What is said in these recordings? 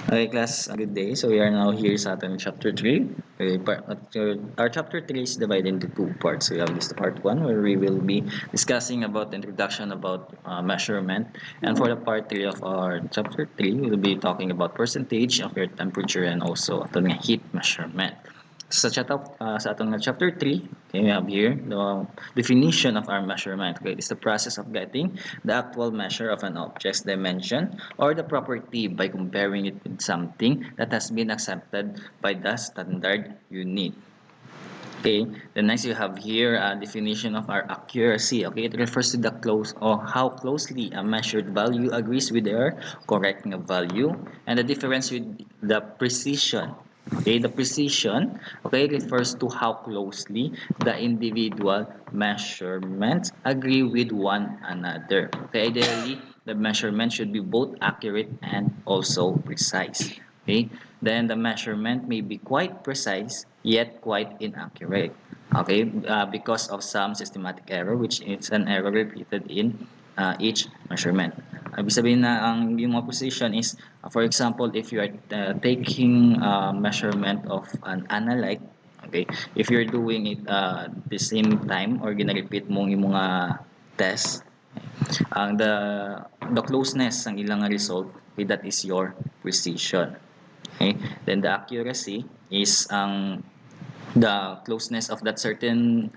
Okay, class, good day. So we are now here sa ating chapter 3. Our chapter 3 is divided into two parts. We have this part 1 where we will be discussing about the introduction about measurement. And for the part 3 of our chapter 3, we will be talking about percentage of your temperature and also atong heat measurement. Sa atong chapter 3, okay, we have here the definition of our measurement. Okay, it's the process of getting the actual measure of an object's dimension or the property by comparing it with something that has been accepted by the standard unit. Okay, the next you have here a definition of our accuracy. Okay, it refers to the close or how closely a measured value agrees with their correct value, and the difference with the precision. Okay, the precision, okay, refers to how closely the individual measurements agree with one another. Okay, ideally, the measurement should be both accurate and also precise. Okay, then the measurement may be quite precise yet quite inaccurate. Okay, because of some systematic error, which is an error repeated in each measurement. Ibig sabihin na ang yung mga precision is, for example, if you are taking measurement of an analyte, okay, if you're doing it the same time or gina-repeat mo yung mga test, ang the closeness ng ilang result, okay, that is your precision. Okay, then the accuracy is the closeness of that certain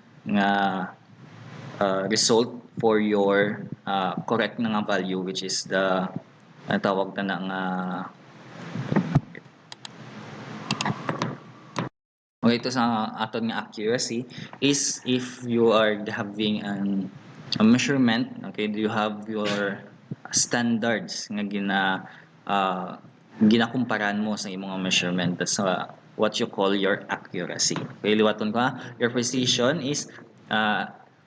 result for your correct na nga value, which is the tawag na ng okay, ito sa aton nga accuracy is if you are having a measurement, okay, do you have your standards nga ginakumparan mo sa imong measurement. That's what you call your accuracy. Okay, liwaton ko ha. Your precision is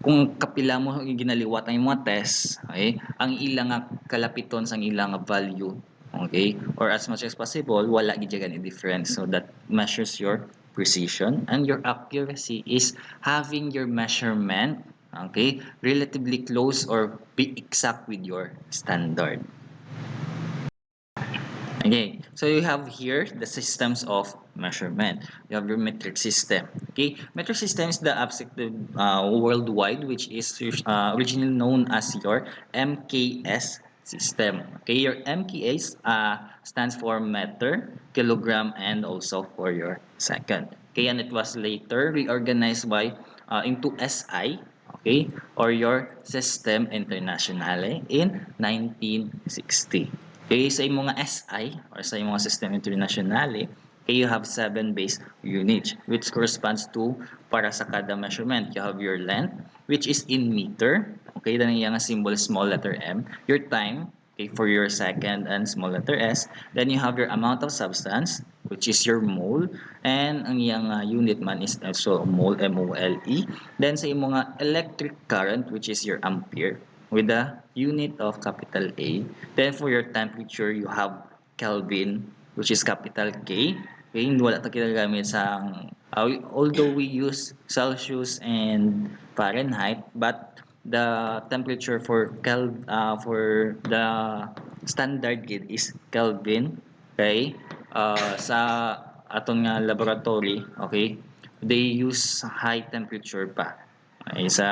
kung kapila mo ginaliwat ang mga test, okay, ang ilang kalapiton sa ilang value, okay, or as much as possible wala gid any difference, so that measures your precision. And your accuracy is having your measurement, okay, relatively close or be exact with your standard. Okay, so you have here the systems of measurement. You have your metric system. Okay, metric system is the accepted worldwide, which is originally known as your MKS system. Okay, your MKS stands for meter, kilogram, and also for your second. Okay, and it was later reorganized by into SI. Okay, or your System Internationale in 1960. Okay, sa imong mga SI or sa imong System Internationale, okay, you have 7 base units which corresponds to para sa kada measurement. You have your length, which is in meter. Okay, then yung symbol small letter M. Your time, okay, for your second and small letter S. Then you have your amount of substance, which is your mole. And ang iyang unit man is also mole, M-O-L-E. Then sa imong electric current, which is your ampere, with the unit of capital A. Then for your temperature, you have Kelvin, which is capital K. Okay, wala ito kinagamit sa although we use Celsius and Fahrenheit, but the temperature for the standard gid is Kelvin. Okay, sa aton nga laboratory, okay, they use high temperature pa. Okay, sa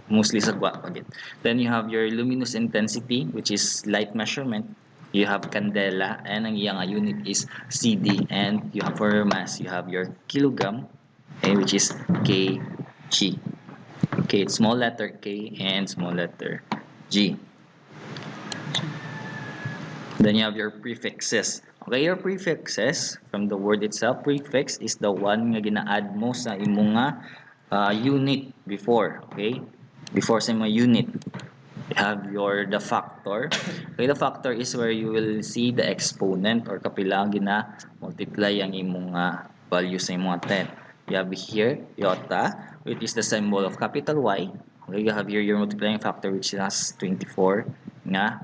mostly sa gwa pagit. Then you have your luminous intensity, which is light measurement. You have candela, and ang iyang unit is CD. And you have for your mass, you have your kilogram, okay, which is kg. Okay, small letter K and small letter G. Then you have your prefixes. Okay, your prefixes, from the word itself, prefix is the one nga gina-add mo sa imong unit before. Okay, before sa mga unit. You have the factor. Okay, the factor is where you will see the exponent or kapila gina-multiply ang imong value sa imong 10. You have here iota, which is the symbol of capital Y. Okay, you have here your multiplying factor, which has 24 nga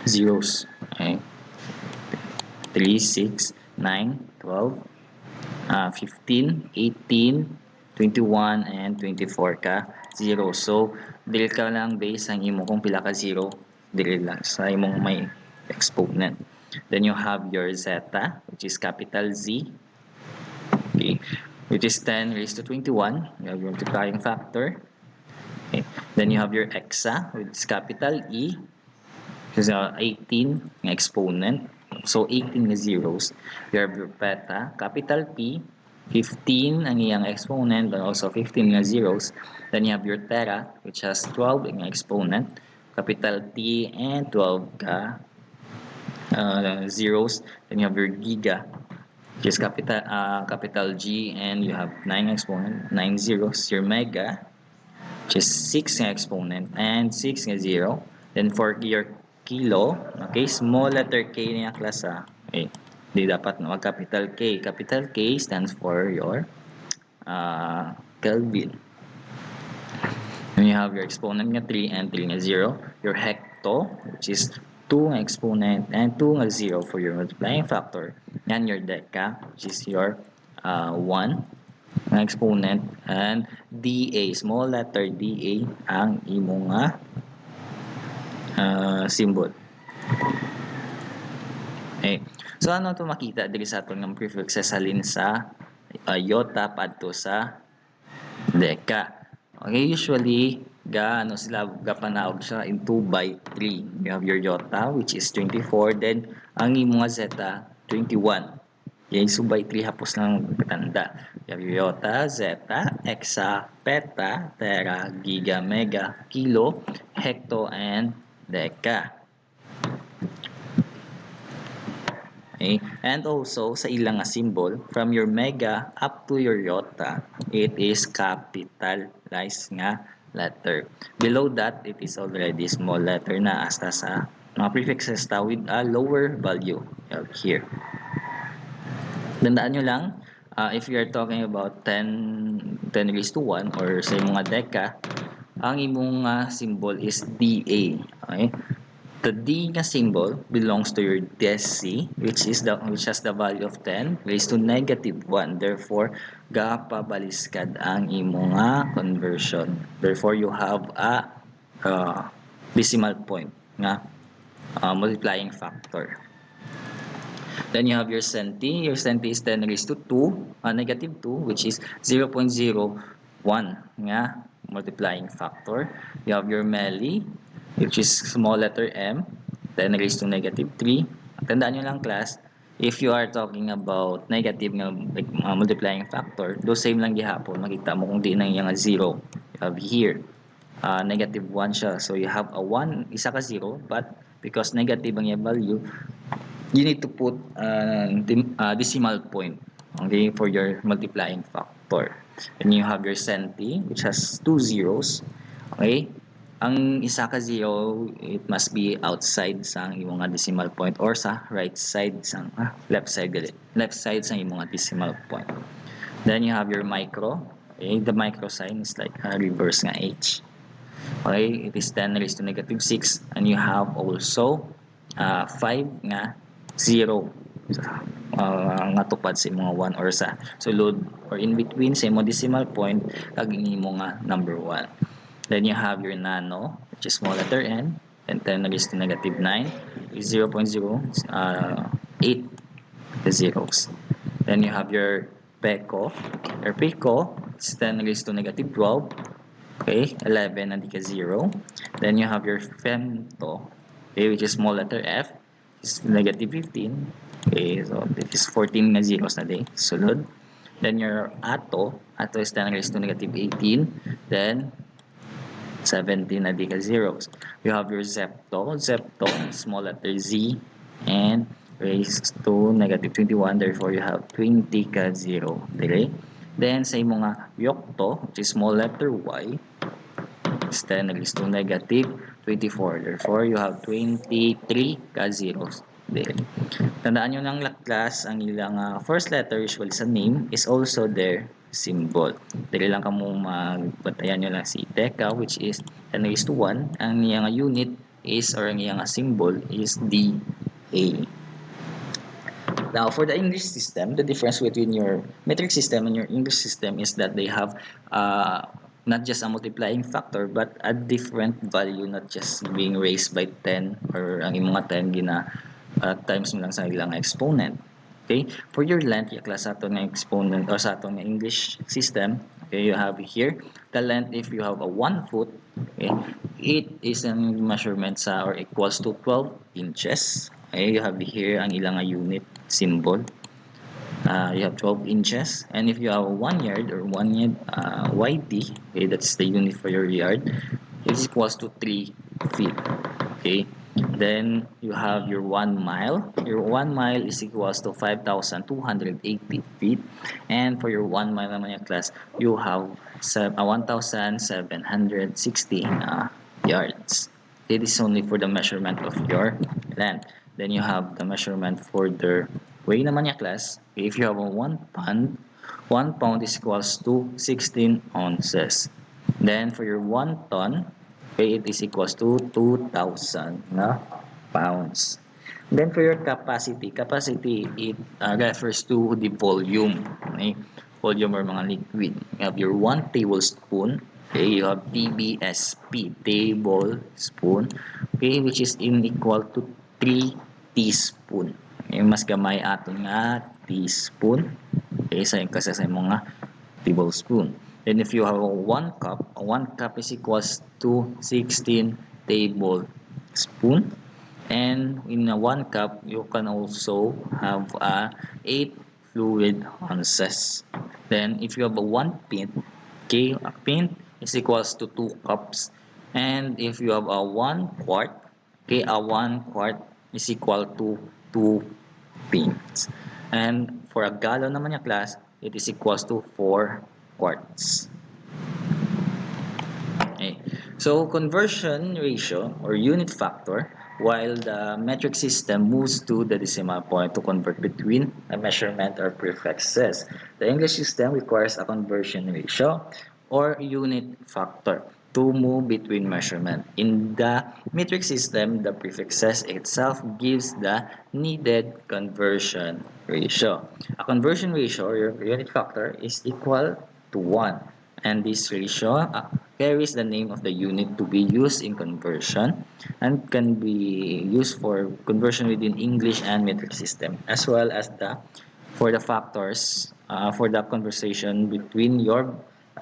zeros. Okay, 3, 6, 9, 12, 15, 18, 21, and 24 ka 0. So, dili ka lang base ang imo kung pila ka 0, dili lang sa imong may exponent. Then you have your zeta, which is capital Z, okay, which is 10 raised to 21. You have your multiplying factor. Okay. Then you have your exa, which is capital E, which is 18 ng exponent. So 18 na zeros. You have your beta, capital P, 15 ang iyang exponent, but also 15 na zeros. Then you have your tera, which has 12 ang exponent, capital T, and 12 ka zeros. Then you have your giga, which is capital G, and you have 9 exponent, 9 zeros. Your mega, which is 6 nga exponent, and 6 nga zero. Then for your kilo, okay, small letter K niya class okay, di dapat na mag-capital K. Capital K stands for your Kelvin. Then you have your exponent nga 3 and 3 nga 0. Your hecto, which is 2 nga exponent and 2 nga 0 for your multiplying factor. And your deca, which is your 1 nga exponent, and dA, small letter dA ang imong symbol. Okay. So ano to makita diri sa atong ng prefixes halin sa iota padto sa deca. Okay, usually ano sila panaog siya in 2 by 3. You have your iota, which is 24, then ang imong zeta 21. Okay, so by 3 hapos lang tanda. You have your iota, zeta, exa, peta, tera, giga, mega, kilo, hecto, and deca. Okay? And also, sa ilang symbol, from your mega up to your iota, it is capitalized nga letter. Below that, it is already small letter na hasta sa mga prefixes ta with a lower value here. Tandaan nyo lang, if you are talking about 10 raised to 1 or sa mga deca, ang imong symbol is dA. Okay? The D nga symbol belongs to your DSC, which has the value of 10 raised to negative 1. Therefore, gapabaliskad ang imong conversion. Therefore, you have a decimal point nga multiplying factor. Then you have your centi. Your centi is 10 raised to 2, negative 2, which is 0.01 nga multiplying factor. You have your milli, which is small letter m, 10 raised to negative 3. Tandaan nyo lang class, if you are talking about negative nga multiplying factor, do same lang gihapon, makita mo kung di nang yung 0. You have here, negative 1 siya. So you have a 1, isa ka 0, but because negative ang yung value, you need to put decimal point, okay, for your multiplying factor. And you have your centi, which has 2 zeros. Okay? Ang isa ka 0, it must be outside sa imong decimal point or sa right side sa left side sa imong decimal point. Then you have your micro. Okay? The micro sign is like a reverse nga H. Okay? It is 10 raised to negative 6. And you have also 5 nga 0. Nga tupad sa mga 1 or sa sulod or in between sa imong decimal point kag imong number 1. Then you have your nano, which is small letter n, and 10 raised to negative 9 is 0.08 the zeros. Then you have your peco. Your peco is 10 raised to negative 12. Okay, 11 and ka 0. Then you have your femto, okay, which is small letter f, is negative 15. Okay, so this is 14 na zeros na day. Sulod. Then your ato is 10 raised to negative 18. Then 17 na di ka zeros. You have your zepto, small letter z, and raised to negative 21. Therefore, you have 20 ka 0. Okay? Then, sa imong yokto, which is small letter y, is 10 raised to negative 24. Therefore, you have 23 ka zeros. Then, tandaan nyo ng class, ang ilang first letter usually sa name is also their symbol. Dili lang kamo magbatayan nyo lang si deca, which is 10 raised to 1. Ang iyang unit is, or ang iyang symbol is dA. Now, for the English system, the difference between your metric system and your English system is that they have not just a multiplying factor, but a different value, not just being raised by 10 or ang imong 10 gina at times mo lang sa ilang exponent. Okay? For your length, yung class sa ato ng exponent or sa ato ng English system, okay, you have here the length if you have a 1 foot, okay, it is an measurement sa or equals to 12 inches. Okay, you have here ang ilang unit symbol. You have 12 inches, and if you have 1 yard or 1 yard YD, okay, that's the unit for your yard, it is equals to 3 feet. Okay, then you have your 1 mile. Your 1 mile is equals to 5,280 feet, and for your 1 mile naman yung class, you have 1,760 yards. It is only for the measurement of your length. Then you have the measurement for the weight naman yung class. If you have a 1 pound is equals to 16 ounces. Then for your 1 ton, okay, it is equals to 2,000 pounds. Then for your capacity, it refers to the volume. Okay? Volume or mga liquid. You have your 1 tablespoon. Okay, you have TBSP, tablespoon. Okay, which is equal to 3 teaspoon. Okay, mas gamay ato nga teaspoon. Okay, kasi sa mga tablespoon. Then if you have a 1 cup, a 1 cup is equals to 16 tablespoon. And in a 1 cup, you can also have 8 fluid ounces. Then if you have a 1 pint, okay, a pint is equals to 2 cups. And if you have a 1 quart, okay, a 1 quart is equal to 2 pints. And for a gallon naman yung class, it is equals to 4 quarts. Okay. So conversion ratio or unit factor, while the metric system moves to the decimal point to convert between a measurement or prefixes, the English system requires a conversion ratio or unit factor to move between measurement. In the metric system, the prefixes itself gives the needed conversion ratio. A conversion ratio or unit factor is equal to 1, and this ratio carries the name of the unit to be used in conversion and can be used for conversion within English and metric system, as well as for the factors for the conversation between your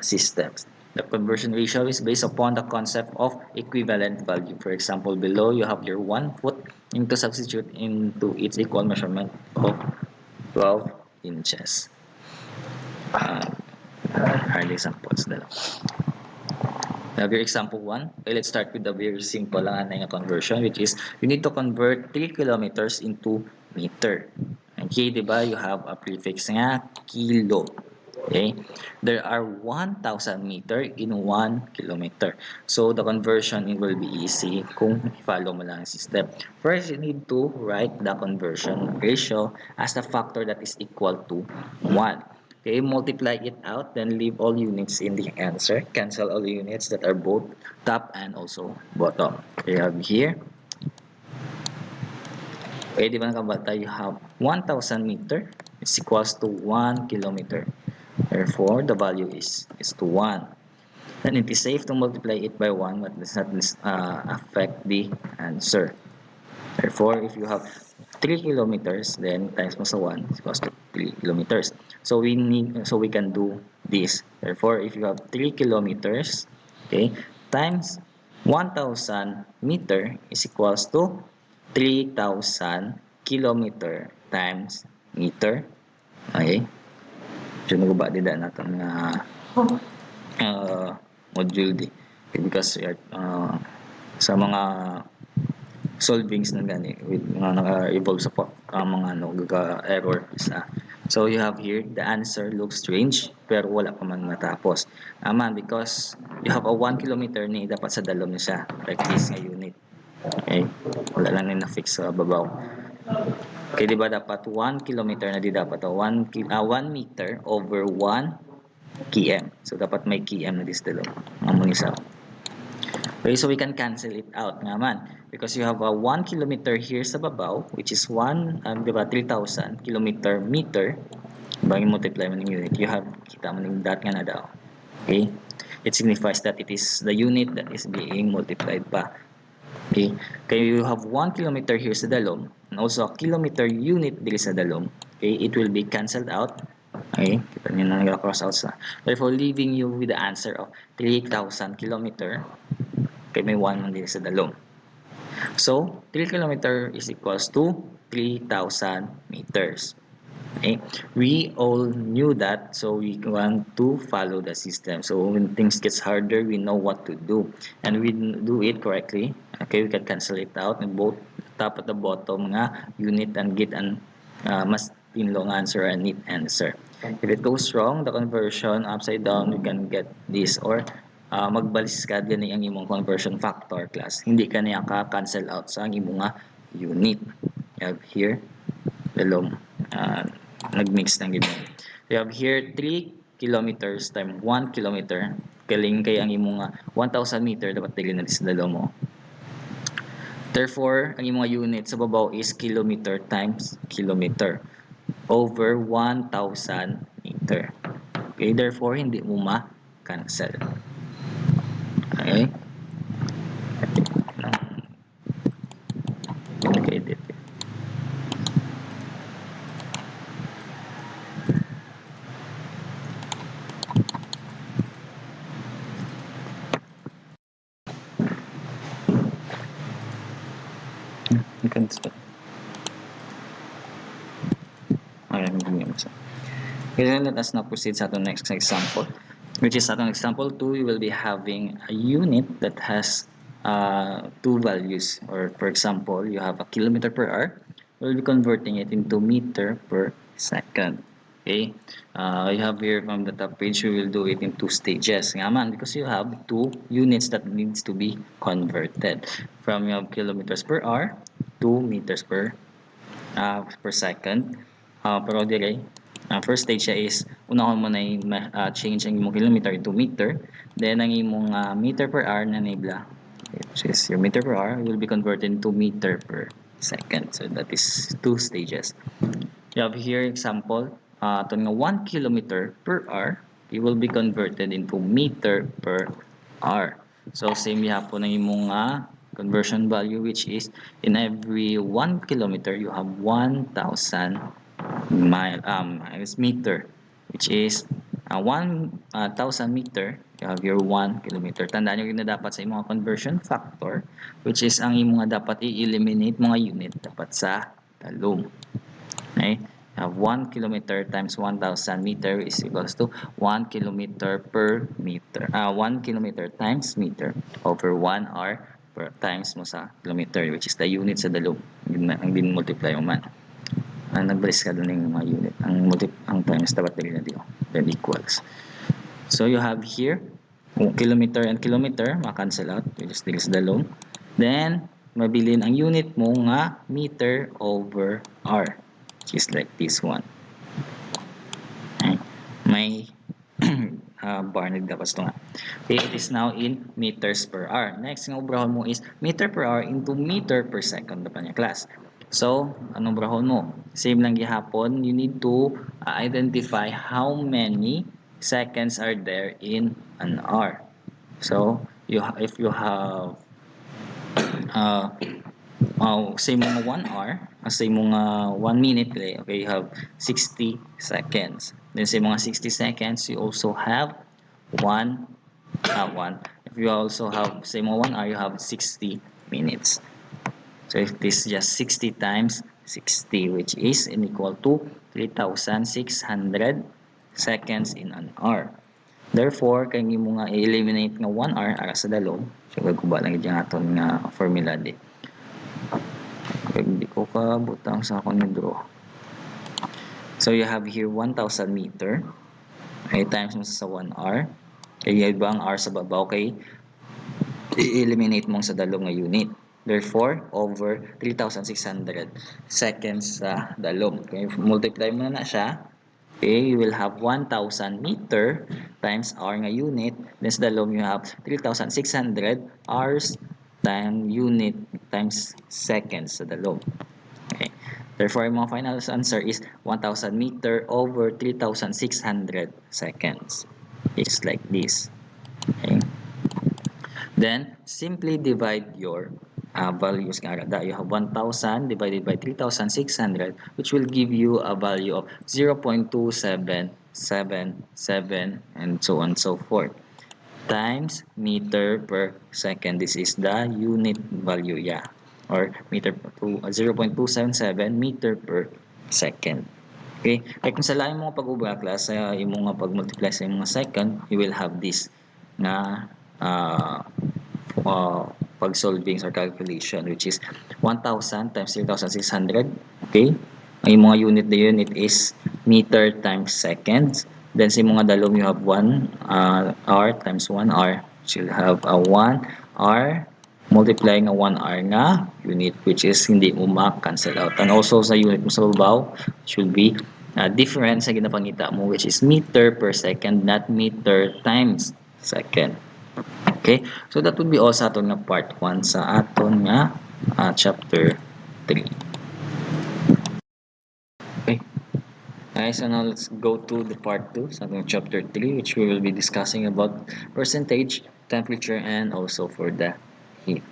systems. The conversion ratio is based upon the concept of equivalent value. For example, below you have your 1 foot into substitute into its equal measurement of 12 inches. Hard examples na lang. Now, your example 1, okay, let's start with the very simple lang na conversion, which is you need to convert 3 kilometers into meter. Okay, di ba? You have a prefix nga kilo. Okay, there are 1,000 meter in 1 kilometer. So the conversion will be easy kung follow mo lang ang system. First, you need to write the conversion ratio as the factor that is equal to 1. Okay, multiply it out, then leave all units in the answer. Cancel all units that are both top and also bottom. Okay, you have here. Okay, di ba nakabata? You have 1,000 meter is equals to 1 kilometer. Therefore, the value is to 1. Then it is safe to multiply it by 1, but does not affect the answer. Therefore, if you have 3 kilometers, then times mo sa 1 is equals to 3 kilometers. So we can do this. Therefore, if you have 3 kilometers, okay, times 1,000 meter is equals to 3,000 kilometer times meter. Okay? So naguba din na nato nga module di. Okay, because sa mga solvings ng gani with mga naka-evolve sa mga error sa. So you have here the answer looks strange pero wala pa man matapos. Aman because you have a 1 kilometer ni dapat sa dalom ni siya like this nga unit. Okay? Wala lang na fix sa babaw. Okay, di ba dapat 1 kilometer na di dapat 1 meter over 1 km. So dapat may km na dis dalom. Amo ni sa. Okay, so we can cancel it out naman because you have a 1 kilometer here sa babaw which is 3,000 kilometer meter. Bang multiply mo ng unit, you have kita mo ng dot nga na daw. Okay, it signifies that it is the unit that is being multiplied pa. Okay, kaya you have 1 kilometer here sa dalom and also a kilometer unit diri sa dalom. Okay, it will be cancelled out. Okay, kita niyo na nag-cross out sa. Therefore, leaving you with the answer of 3,000 kilometer. Okay, may 1 man diri sa dalom. So, 3 kilometer is equals to 3,000 meters. Okay, we all knew that, so we want to follow the system. So when things gets harder, we know what to do, and we do it correctly. Okay, we can cancel it out in both top at the bottom nga unit and get an mas long answer and neat answer. If it goes wrong, the conversion upside down, we can get this or magbalis ka din ang imong conversion factor class. Hindi ka niya ka-cancel out sa imong unit. You have here dalom nag-mix ng gibon. We have here 3 kilometers times 1 kilometer. Kaling kay ang imong 1,000 meter dapat dili na sa dalom mo. Therefore, ang imong unit sa babaw is kilometer times kilometer over 1,000 meter. Okay, therefore hindi mo ma-cancel. Okay? Okay, dito. You can stop. Okay, let us now proceed sa next example, which is atong example 2. We will be having a unit that has two values, or for example, you have a kilometer per hour. We'll be converting it into meter per second. Okay, you have here from the top page, we will do it in 2 stages. Nga man, because you have 2 units that needs to be converted from your kilometers per hour to meters per second. Pero dire, first stage siya is unahon mo na change ang imong kilometer into meter, then ang imong meter per hour na nibla, which is your meter per hour, will be converted into meter per second. So that is 2 stages. You have here example, ito nga 1 kilometer per hour, it will be converted into meter per hour. So same yapon ng imong conversion value, which is in every 1 kilometer you have 1,000 meter, which is 1,000 meter, you have your 1 kilometer. Tandaan nyo yun na dapat sa imong conversion factor, which is ang imong dapat i-eliminate mga unit dapat sa talong. Okay? You have 1 kilometer times 1,000 meter is equals to 1 kilometer per meter. 1 kilometer times meter over 1 hour per times mo sa kilometer, which is the unit sa dalog. Ang din-multiply mo man. Nag-brace ka doon yung mga unit. Ang times dapat dali na dito. Then equals. So you have here, kilometer and kilometer, ma-cancel out, which is dili sa dalog. Then, mabilin ang unit mo nga meter over hour, which is like this one. Okay. May bar na dapat ito nga. Okay, it is now in meters per hour. Next, ang obrahon mo is meter per hour into meter per second dapat niya class. So, anong obrahon mo? Same lang gihapon, you need to identify how many seconds are there in an hour. So, if you have say mga 1 hour, say mga 1 minute, okay, you have 60 seconds. Then say mga 60 seconds, you also have one. If you also have say mga 1 hour, you have 60 minutes. So if this is just 60 times 60, which is equal to 3,600 seconds in an hour. Therefore, kay mo nga i-eliminate nga 1 hour ara sa dalog. So gagkuba lang gyud aton nga formula di. Hindi ko ka butang sa akong draw. So you have here 1,000 meter. Okay, times mo sa 1 hour. Kaya ibang hour sa babaw kay i-eliminate mo sa dalong nga unit. Therefore, over 3,600 seconds sa dalom. Okay, multiply mo na siya. Okay, you will have 1,000 meter times hour nga unit. Then sa dalom, you have 3,600 hours times unit times seconds sa dalom. Okay. Therefore, yung mga final answer is 1,000 meter over 3,600 seconds. It's like this. Okay. Then, simply divide your values nga rada. You have 1,000 divided by 3,600, which will give you a value of 0.2777 and so on and so forth, times meter per second. This is the unit value, yeah, or meter to 0.277 meter per second. Okay, kaya kung sa lain mo pag-ubra class sa imo nga pag-multiply sa imong second, you will have this na pag-solving or calculation, which is 1,000 times 3,600. Okay, ang imong mga unit na unit is meter times seconds. Then sa imong dalom you have 1 hour times 1 hour, which will have a 1 hour multiplying a 1 hour nga unit, which is hindi mo ma-cancel out. And also sa unit mo sa babaw, which will be different sa ginapangita mo, which is meter per second, not meter times second. Okay, so that would be all sa aton nga part 1 sa aton nga chapter 3. Okay, so now let's go to the part 2 sa aton chapter 3, which we will be discussing about percentage, temperature, and also for the heat.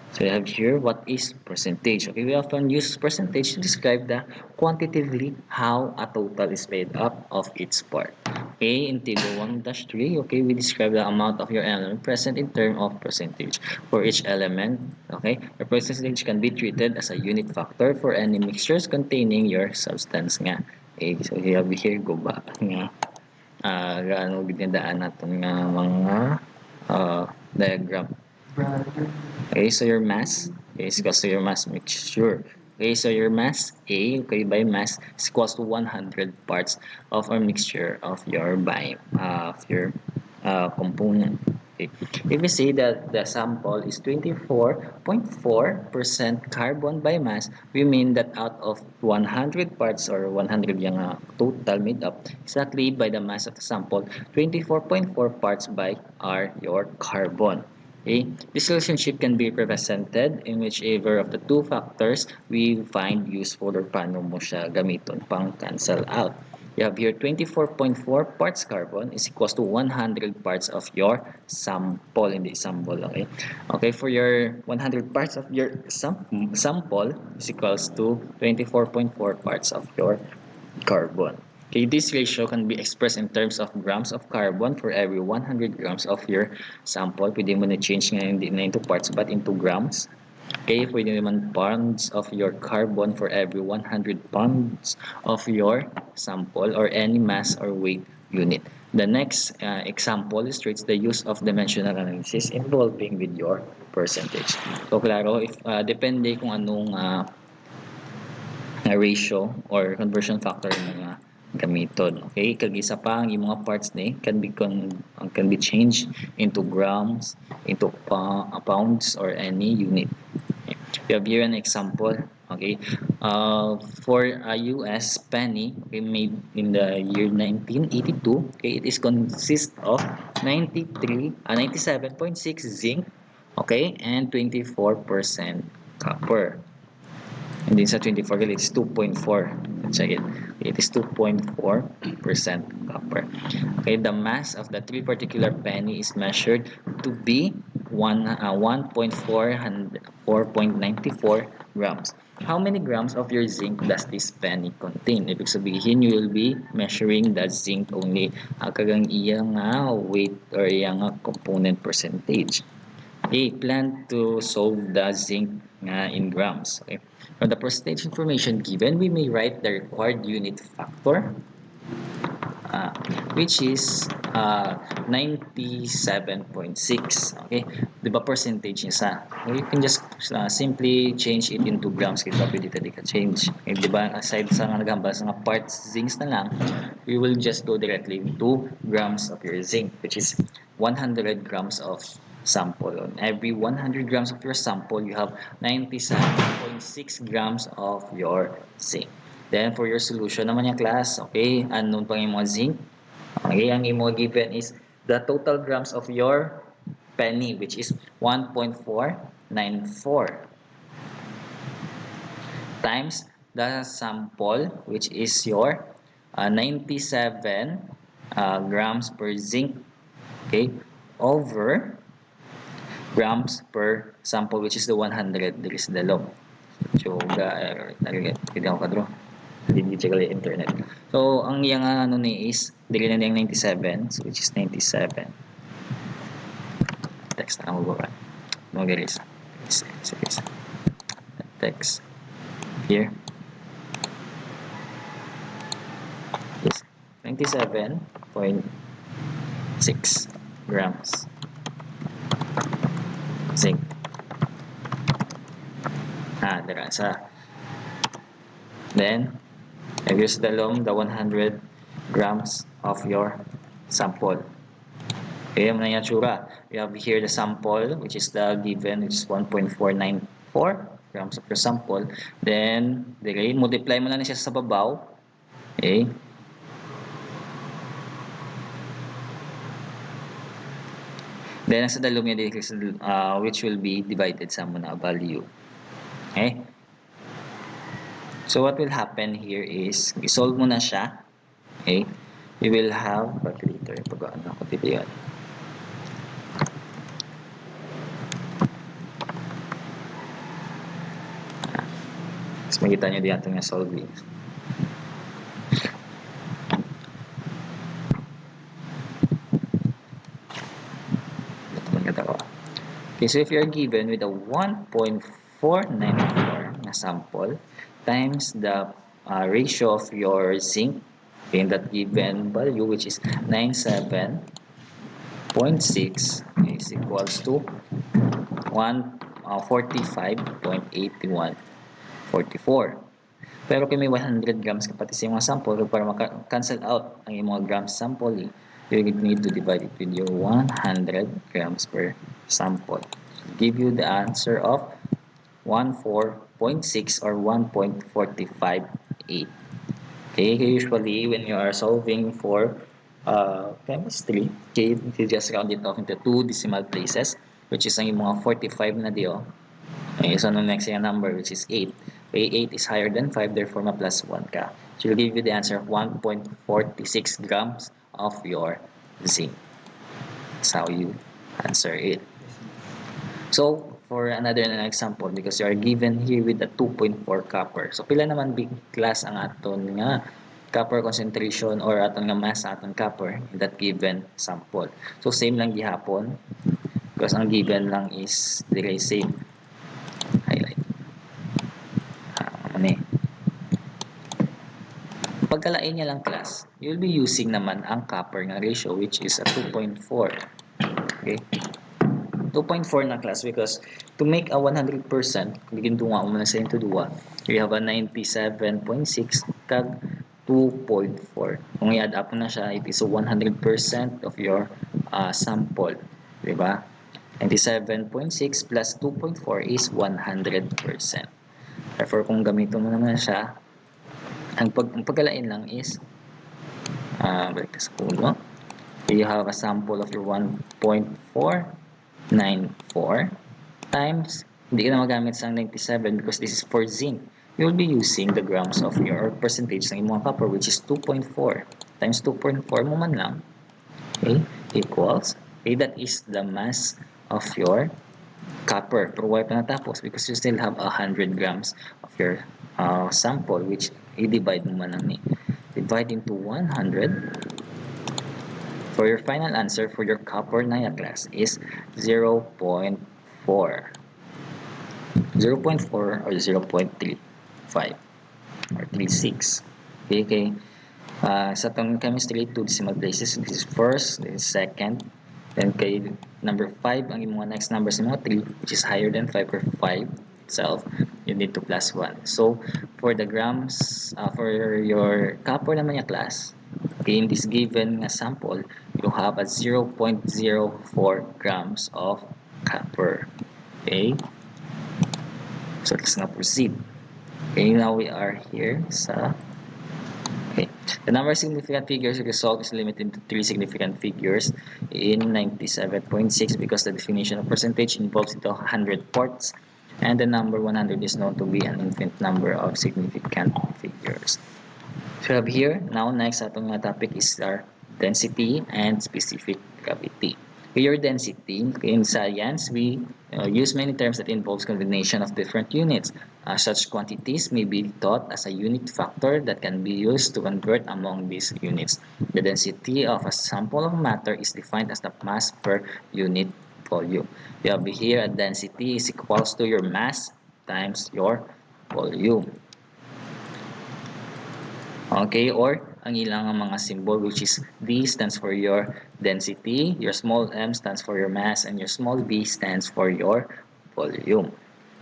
So we have here what is percentage. Okay, we often use percentage to describe the quantitatively how a total is made up of its part. Okay, in table 1-3, okay, we describe the amount of your element present in terms of percentage. For each element, okay, the percentage can be treated as a unit factor for any mixtures containing your substance nga. Okay, so we have here go ba nga gaano ginadaan natin nga mga diagram. Okay, so your mass is equals to your mass mixture. Okay, so your mass A, okay, by mass is equals to 100 parts of a mixture of your component. Okay. If we say that the sample is 24.4% carbon by mass, we mean that out of 100 parts or 100 yung total made up, exactly by the mass of the sample, 24.4 parts by are your carbon. Okay? This relationship can be represented in whichever of the two factors we find useful or paano mo siya gamiton pang cancel out. You have here 24.4 parts carbon is equals to 100 parts of your sample in the sample. Okay, okay, for your 100 parts of your sample is equals to 24.4 parts of your carbon. Okay, this ratio can be expressed in terms of grams of carbon for every 100 grams of your sample. Pwede mo na change nga hindi na into parts but into grams. Okay, pwede naman pounds of your carbon for every 100 pounds of your sample or any mass or weight unit. The next example illustrates the use of dimensional analysis involving with your percentage. So, klaro, if depende kung anong ratio or conversion factor mga gamiton. Okay, kag isa pa ang mga parts ni can be changed into grams, into pounds or any unit. Okay. We have here an example. Okay, for a US penny, okay, made in the year 1982. Okay, it is consist of 97.6 zinc, okay, and 24% copper. And then sa 24 it is 2.4. Check it. It is 2.4% copper. Okay, the mass of the three particular penny is measured to be 4.94 grams. How many grams of your zinc does this penny contain? Ibig sabihin, you will be measuring the zinc only. Kagang iyang weight or iyang component percentage. Okay, plan to solve the zinc in grams. Okay. From the percentage information given, we may write the required unit factor, which is 97.6. Okay, di ba percentage niya sa? You can just simply change it into grams kaya pwede tadi ka change. Okay, di ba aside sa naghambal sa parts zincs na lang, we will just go directly into grams of your zinc, which is 100 grams of sample. On every 100 grams of your sample, you have 97.6 grams of your zinc. Then, for your solution naman yung class, okay, unknown pang yung mga zinc. Okay, ang imo given is the total grams of your penny, which is 1.494 times the sample, which is your 97 grams per zinc, okay, over grams per sample, which is the 100. There is the law. So, hindi ako kadro. Hindi check internet. So, ang yang ano ni is, dili na yung 97, so which is 97. Text na ako ba? No, there is. Text here. Is 97.6 grams zinc. Dara sa. Then, here's the 100 grams of your sample. Okay, ano yung tsura? We have here the sample, which is the given, which is 1.494 grams of your sample. Then, multiply mo na siya sa babaw. Okay. Then, sa dalawang niya, which will be divided sa muna value. Okay? So, what will happen here is, isolve mo na siya. Okay? You will have, calculator, pag-ano ako dito yun. Mas makita nyo dito yung solving. Okay, so if you're given with a 1.494 na sample times the ratio of your zinc in that given value, which is 97.6, is equals to 45.8144. Pero kung may 100 grams kapati sa mga sample, para maka-cancel out ang mga grams sample, you need to divide it with your 100 grams per sample. Give you the answer of 14.6 or 1.458. Okay, usually when you are solving for chemistry, okay, you just round it off into 2 decimal places, which is ang mga 45 na diyo. Okay, so the next number, which is 8. Okay, 8 is higher than 5, therefore ma-plus 1 ka. So, will give you the answer of 1.46 grams of your zinc. That's how you answer it. So, for another example, because you are given here with the 2.4 copper. So, pila naman big class ang aton nga copper concentration or aton nga mass aton copper in that given sample. So, same lang gihapon because ang given lang is dire same. Highlight. Pagkalain niya lang class, you'll be using naman ang copper nga ratio, which is a 2.4. Okay? 2.4 na class because to make a 100%, bigyan tunga mo na sa into duwa, you have a 97.6 kag 2.4. Kung i-add up na siya, it is a 100% of your sample. Diba? 97.6 plus 2.4 is 100%. Therefore, kung gamitin mo naman siya, ang pagkalain lang is balik sa puno. You have a sample of your 1.494 times, hindi ka na magamit sa 97 because this is for zinc. You'll be using the grams of your percentage ng imong copper, which is 2.4 times 2.4 mo man lang. Okay, equals, okay, that is the mass of your copper. Pero why pa natapos? Because you still have 100 grams of your sample, which i-divide mo man lang ni. Divide into 100. For your final answer for your copper na class is 0.4. 0.4 or 0.35 or 36. Okay. Sa itong chemistry, 2 decimal places. This is first, this is second. Then kay number 5, ang mga next numbers ng mga 3, which is higher than 5 or 5 itself, you need to plus 1. So, for the grams, for your copper naman yung class, okay, in this given sample, you have a 0.04 grams of copper. Okay? So, let's now proceed. Okay, now we are here sa... Okay. The number of significant figures result is limited to 3 significant figures in 97.6 because the definition of percentage involves into 100 parts and the number 100 is known to be an infinite number of significant figures. So we have here, now next atong topic is our density and specific gravity. Okay, your density. Okay, in science, we use many terms that involves combination of different units. Such quantities may be thought as a unit factor that can be used to convert among these units. The density of a sample of matter is defined as the mass per unit volume. You have here a density is equals to your mass times your volume. Okay, or ang ilang mga symbol which is D stands for your density, your small m stands for your mass, and your small v stands for your volume.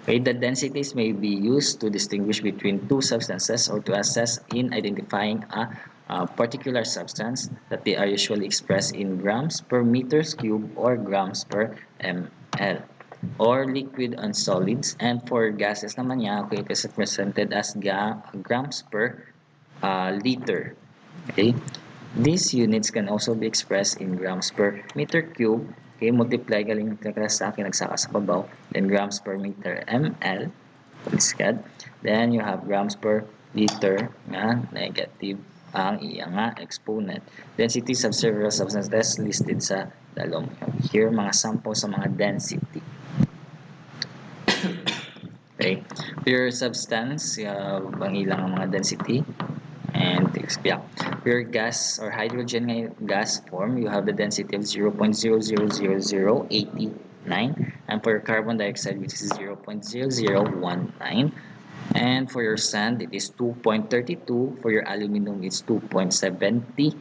Okay, the densities may be used to distinguish between two substances or to assess in identifying a particular substance that they are usually expressed in grams per meters cube or grams per ml or liquid and solids, and for gases naman niya, okay, it is represented as grams per liter. Okay, these units can also be expressed in grams per meter cube. Okay, multiply galing sa akin nagsaka sa babaw. Then grams per meter ml. Poliskad. Then you have grams per liter nga negative ang iya nga exponent. Densities of several substances listed sa dalom. Here mga sample sa mga density. Okay, pure substance, ang ilang mga density. And yeah, pure gas or hydrogen gas form, you have the density of 0.000089, and for your carbon dioxide, which is 0.0019, and for your sand, it is 2.32. For your aluminum, it's 2.70.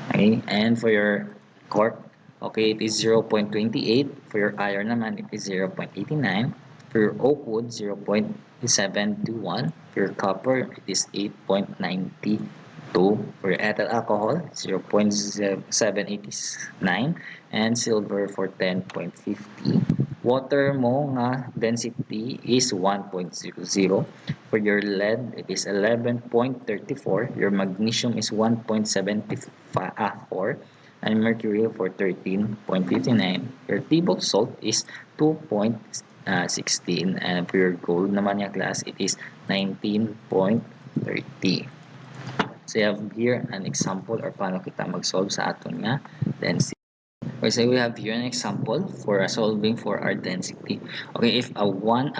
Okay, and for your cork, okay, it is 0.28. For your iron naman, it is 0.89. For your oak wood, 0.721. For your copper, it is 8.92. For your ethyl alcohol, 0.789. And silver for 10.50. Water mo nga density is 1.00. For your lead, it is 11.34. Your magnesium is 1.74. And mercury for 13.59. Your table salt is 2.16. And for your gold naman yung class, it is 19.30. So you have here an example or paano kita mag-solve sa aton nga density. Okay, so we have here an example for solving for our density. Okay, if 116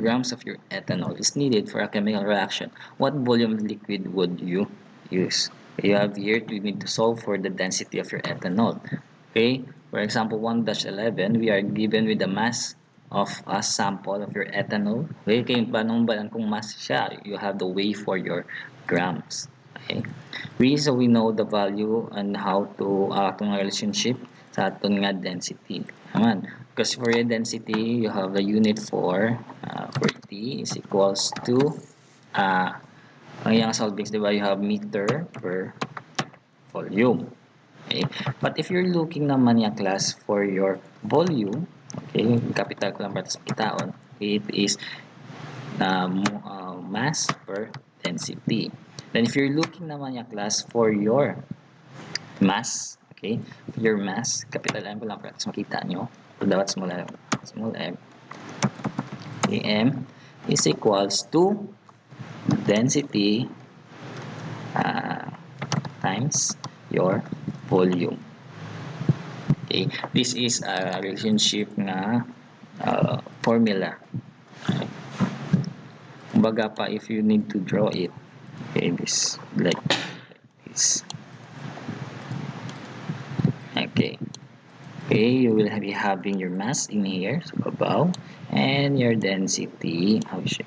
grams of your ethanol is needed for a chemical reaction, what volume of liquid would you use? Okay, you have here, we need to solve for the density of your ethanol. Okay, for example, 1-11, we are given with the mass of a sample of your ethanol. Okay, paano ba kung mass siya? You have the weigh for your grams. Okay. So we know the value and how to itong relationship sa aton nga density. Naman. Because for your density, you have a unit for T is equals to ang iyang solvings, diba? You have meter per volume. Okay. But if you're looking naman yung class for your volume, okay, capital ko lang para sa kitaon, it is mass per density. Then if you're looking naman yung class for your mass, okay, your mass, capital M ko lang para makita nyo, dapat small m, okay, M is equals to density times your volume. Okay, this is a relationship na formula. Okay. Kumbaga pa, if you need to draw it, okay, this like this. Okay, you will be having your mass in here sa babaw and your density. How should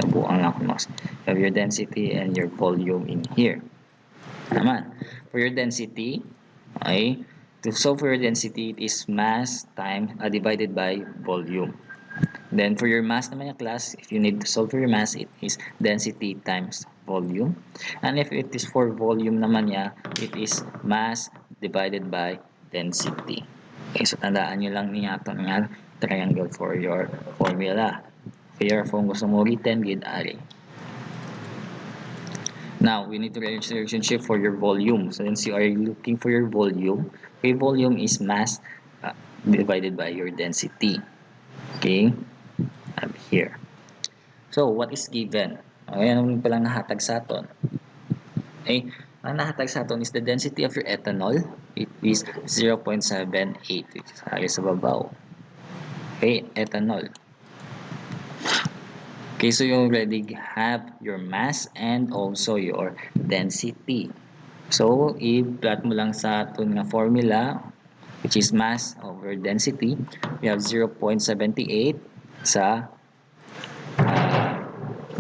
nabuang lang ako mas. You have your density and your volume in here. Naman, for your density, okay, to solve for your density, it is mass times divided by volume. Then for your mass naman yung class, if you need to solve for your mass, it is density times volume. And if it is for volume naman niya, it is mass divided by density. Okay, so tandaan nyo lang niya ito nga triangle for your formula. Here, kung gusto mo ulitin, gid ari. Now, we need to write the relationship for your volume. So since you are looking for your volume, okay, volume is mass divided by your density. Okay, I'm here. So, what is given? Okay, ano palang nahatag sa aton? Okay, ang nahatag sa aton is the density of your ethanol. It is 0.78, which is halos sa babaw. Okay, ethanol. Okay, so you already have your mass and also your density. So, i-plot mo lang sa aton nga formula, which is mass over density. We have 0.78 sa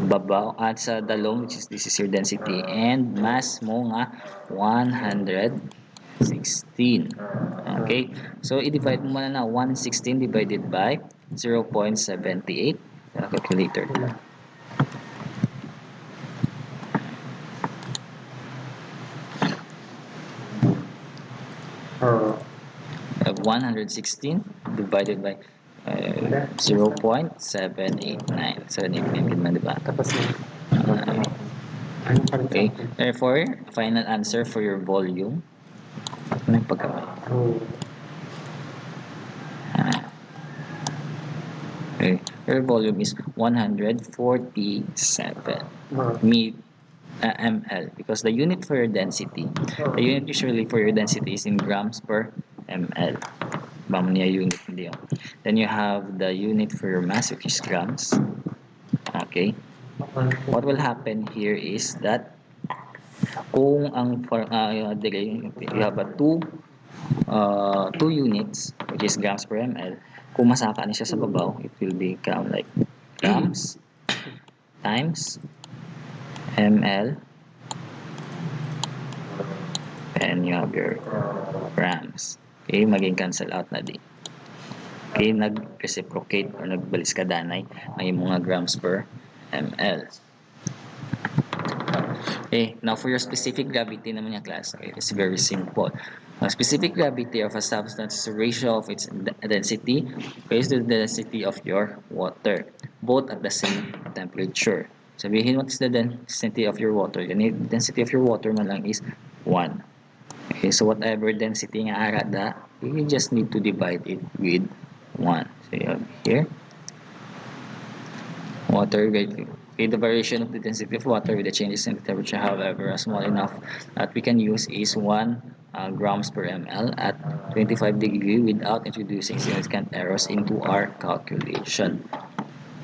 babaw at sa dalong, which is this is your density, and mass mo nga 116. Okay, so i-divide mo muna na 116 divided by 0.78. Calculator. We have 116 divided by 0.789. 789 din man, diba? Okay. Therefore, final answer for your volume. Ano yung pagkamay? Okay. Your volume is 147 ml because the unit for your density, the unit usually for your density is in grams per ml. Niya unit hindi yun. Then you have the unit for your mass, which is grams. Okay. What will happen here is that kung ang you have a two units, which is grams per ml, kung masaka ni siya sa babaw, it will become like grams times ml, and you have your grams. Okay, maging cancel out na din. Okay, nag-reciprocate or nagbaliskadanay ang yung mga grams per ml. Okay, now for your specific gravity naman yung class, okay, it's very simple. Specific gravity of a substance is the ratio of its density is to the density of your water, both at the same temperature. Sabihin, what is the density of your water? The density of your water man lang is 1. Okay, so whatever density nga ara da, you just need to divide it with 1. So you have here, water weight. Okay, the variation of the density of water with the changes in the temperature, however, small enough that we can use is 1 grams per ml at 25 degree without introducing significant errors into our calculation.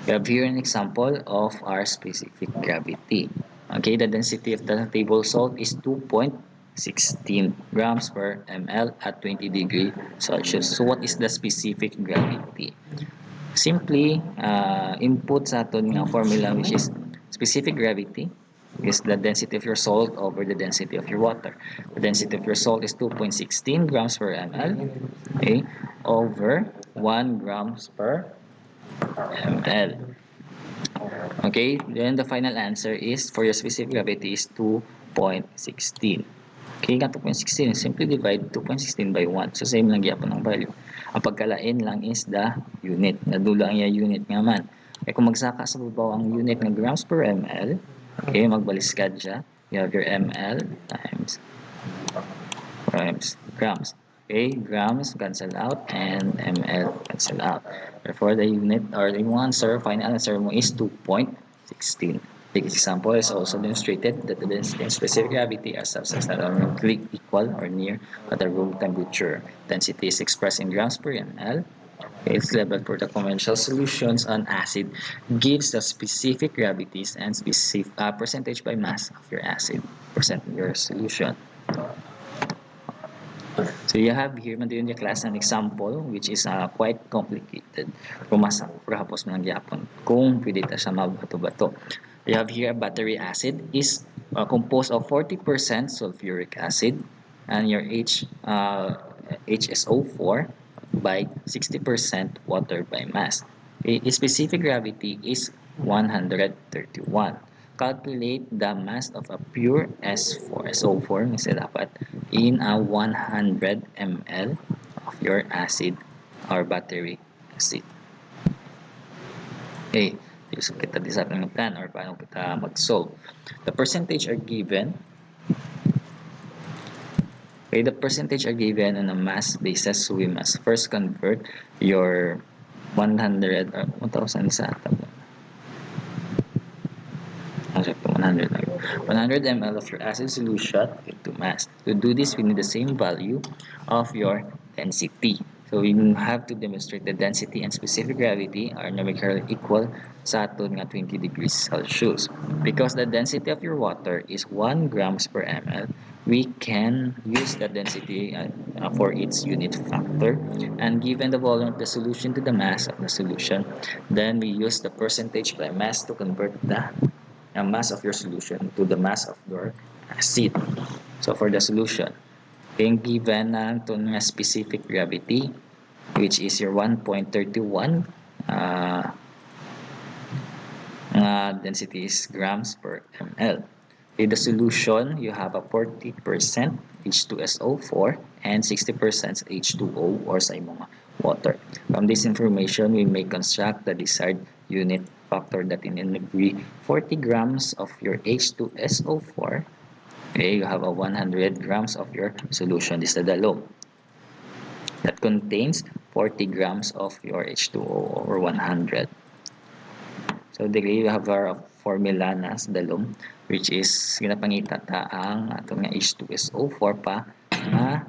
We have here an example of our specific gravity. Okay, the density of the table salt is 2.16 grams per ml at 20 degree Celsius. So what is the specific gravity? Simply input sa aton nga formula, which is specific gravity is the density of your salt over the density of your water. The density of your salt is 2.16 grams per ml, okay, over 1 grams per ml. Okay, then the final answer is for your specific gravity is 2.16. Okay, nga 2.16, simply divide 2.16 by 1. So, same lang gyapon ang value. Ang pagkalain lang is the unit. Nadula ang unit nga man. Kaya kung magsaka sa babaw ang unit ng grams per ml, okay, magbaliskad siya. You have your ml times grams. Okay, grams cancel out and ml cancel out. Therefore, the unit or the answer, final answer mo is 2.16. The example is also demonstrated that the density and specific gravity are substances that are numerically equal or near at the room temperature. Density is expressed in grams per ml. Its level for the conventional solutions on acid gives the specific gravities and specific percentage by mass of your acid percent in your solution. So you have here man din yung class an example which is quite complicated. Rumasa perhapos man gyapon kung pwede ta siya mabato-bato. You have here a battery acid is composed of 40% sulfuric acid and your HSO4 by 60% water by mass. Its specific gravity is 131. Calculate the mass of a pure SO4 kasi dapat in a 100 ml of your acid or battery acid. Okay, so kita decide ng plan or paano kita mag-solve. The percentage are given. Okay, the percentage are given on a mass basis, so we must first convert your 100 or 1,000 sa 100 ml of your acid solution into mass. To do this, we need the same value of your density. So we have to demonstrate the density and specific gravity are numerically equal sa aton nga 20 degrees Celsius. Because the density of your water is 1 grams per ml, we can use the density for its unit factor, and given the volume of the solution to the mass of the solution, then we use the percentage by mass to convert the mass of your solution to the mass of your acid. So for the solution, being given itong specific gravity, which is your 1.31 density is grams per ml. In the solution, you have a 40% H2SO4 and 60% H2O or sa imong water. From this information, we may construct the desired unit factor that in degree 40 grams of your H2SO4. Okay, you have a 100 grams of your solution. This is the dalom that contains 40 grams of your H2O or 100. So dili you have our formula na sa dalom, which is ginapangita ta ang atong H2SO4 pa na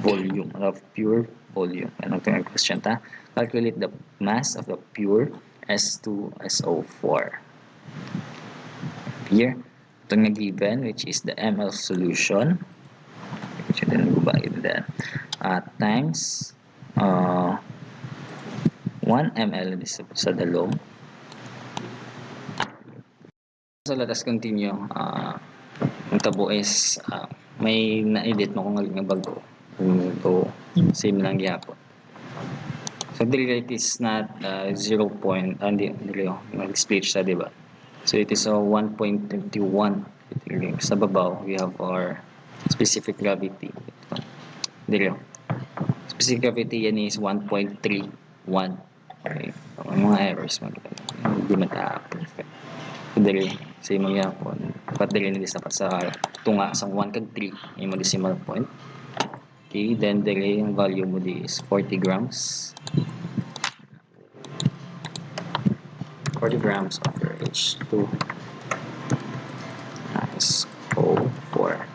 volume of pure volume. Ano itong question ta? Calculate the mass of the pure S2SO4. Here, ito nga given, which is the ml solution, which is then times 1 ml sa dalom. So let us continue. Ang tabo is may na-edit mo kung nga bago. So same lang gyapon. So dili it is not 0. Hindi mag-split siya, di ba? So it is 1.31. Sa babaw we have our specific gravity. Dili. Specific gravity yan is 1.31. Okay. So, mga errors hindi mata-perfect. Dili sa imong yapon dapat dili na dapat sa tunga sa 1 kag 3 imong decimal point. Okay, then dili yung value mo di is 40 grams 40 grams of your H2 SO4.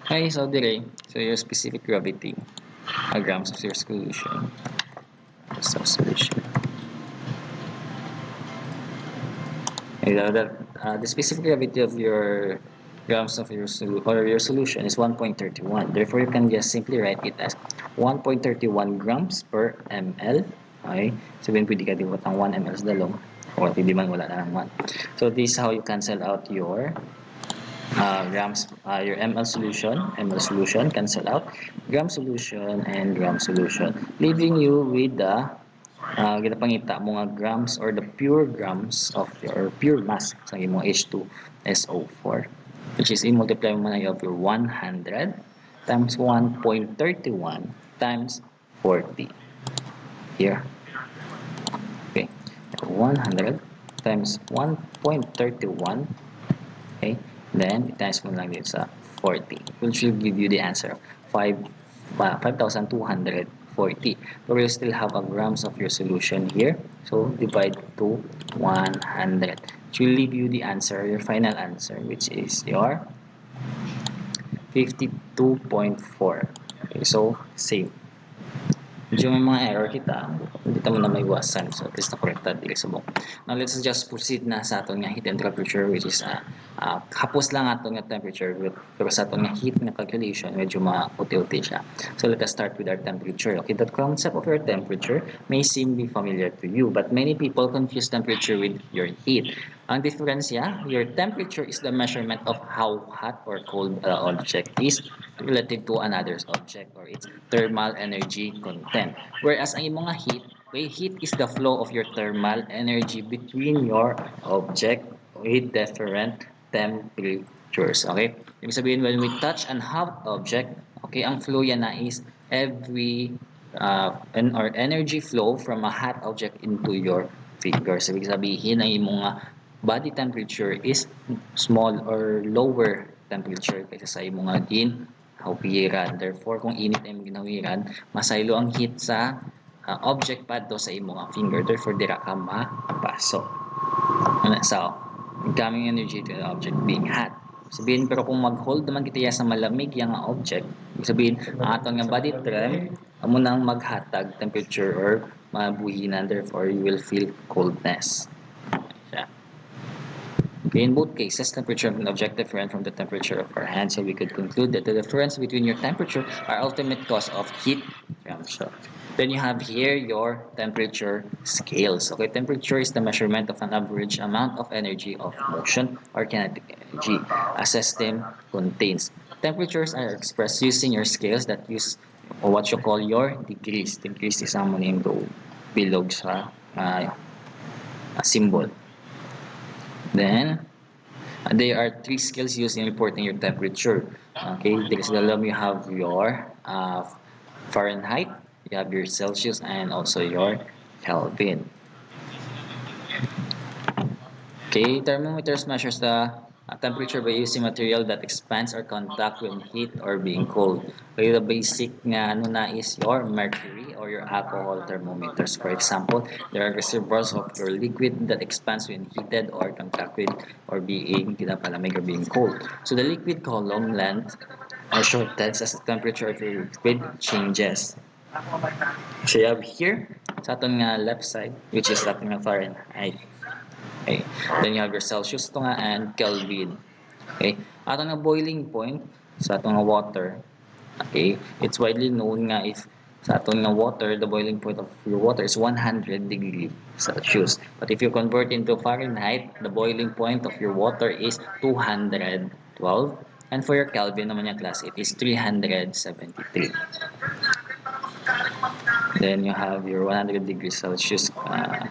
Okay, so dili so your specific gravity grams of your solution. The specific gravity of your grams of your solution is 1.31. Therefore, you can just simply write it as 1.31 grams per ml. Okay, sabihin pwede ka dibot ang 1 ml sa dalom o hindi man wala na ng 1. So this is how you cancel out your grams, your ml solution cancel out, gram solution and gram solution, leaving you with the ginapangita mo nga grams or the pure grams of your pure mass sa imong H2SO4, which is i-multiply mo na of your 100 times 1.31 times 40 here. Okay, 100 times 1.31. okay, then times mo lang dito sa 40, which will give you the answer 5,240. But you still have a grams of your solution here, so divide to 100, which will leave you the answer, your final answer, which is your 52.4. okay, so same. Medyo may mga error kita, hindi tamo na may iwasan, so at least na-corrected dili subok. Now let's just proceed na sa aton nga heat and temperature, which is hapos lang aton nga temperature, pero sa aton nga heat nga calculation medyo mauti-uti siya. So let us start with our temperature. Okay, the concept of your temperature may seem be familiar to you, but many people confuse temperature with your heat. Ang difference your temperature is the measurement of how hot or cold an object is relative to another object or its thermal energy content. Whereas ang imong heat is the flow of your thermal energy between your object with different temperatures. Okay? Ibig sabihin, when we touch an hot object, okay, ang flow yan na is every or energy flow from a hot object into your fingers. Ibig sabihin, ang imong body temperature is small or lower temperature kaysa sa imong hawiran. Therefore, kung init ay ginawiran, masaylo ang heat sa object pad to sa imong finger. Therefore, dira ka mapasok. So, incoming energy to the object being hot. Sabihin, pero kung mag-hold naman kita sa malamig yung object, sabihin, ang aton nga body trem, amo nang maghatag temperature or mabuhinan. Therefore, you will feel coldness. Yeah. Okay, in both cases, temperature of an object different from the temperature of our hand, so we could conclude that the difference between your temperature are ultimate cause of heat transfer. Then you have here your temperature scales. Okay, temperature is the measurement of an average amount of energy of motion or kinetic energy a system contains. Temperatures are expressed using your scales that use or what you call your degrees. Degrees is ang name go bilog sa symbol. Then, there are three scales used in reporting your temperature. Okay, there's the you have your Fahrenheit, you have your Celsius, and also your Kelvin. Okay, thermometers measures the temperature by using material that expands or contact when heat or being cold. Okay, the basic nga ano na is your mercury or your alcohol thermometers. For example, there are reservoirs of your liquid that expands when heated or contact with or being pinapalamig or being cold. So the liquid column length or shortens as the temperature of your liquid changes. So you have here sa aton nga left side, which is aton nga Fahrenheit. Okay. Then you have your Celsius to nga and Kelvin. Okay. Ato nga boiling point sa ato nga water. Okay. It's widely known nga if sa ato nga water, the boiling point of your water is 100 degrees Celsius. But if you convert into Fahrenheit, the boiling point of your water is 212. And for your Kelvin naman yung class, it is 373. Then you have your 100 degrees Celsius, 100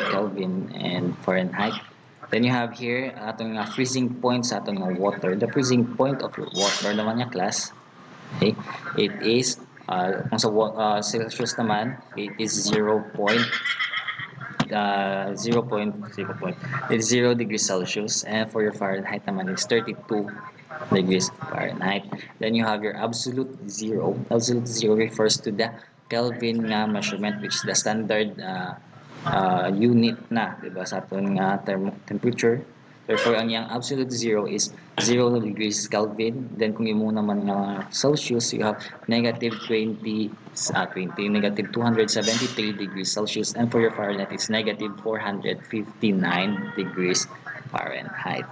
Kelvin and Fahrenheit. Then you have here atong freezing point sa atong water. The freezing point of your water naman yung class. Okay, it is kung sa Celsius naman, it is 0 degrees Celsius, and for your Fahrenheit naman is 32 degrees Fahrenheit. Then you have your absolute zero. Absolute zero refers to the Kelvin nga measurement, which is the standard unit na, diba, sa aton nga temperature. Therefore, ang yung absolute zero is 0 degrees Kelvin. Then, kung imo naman nga Celsius, you have negative 20, negative 273 degrees Celsius. And for your Fahrenheit, it's negative 459 degrees Fahrenheit.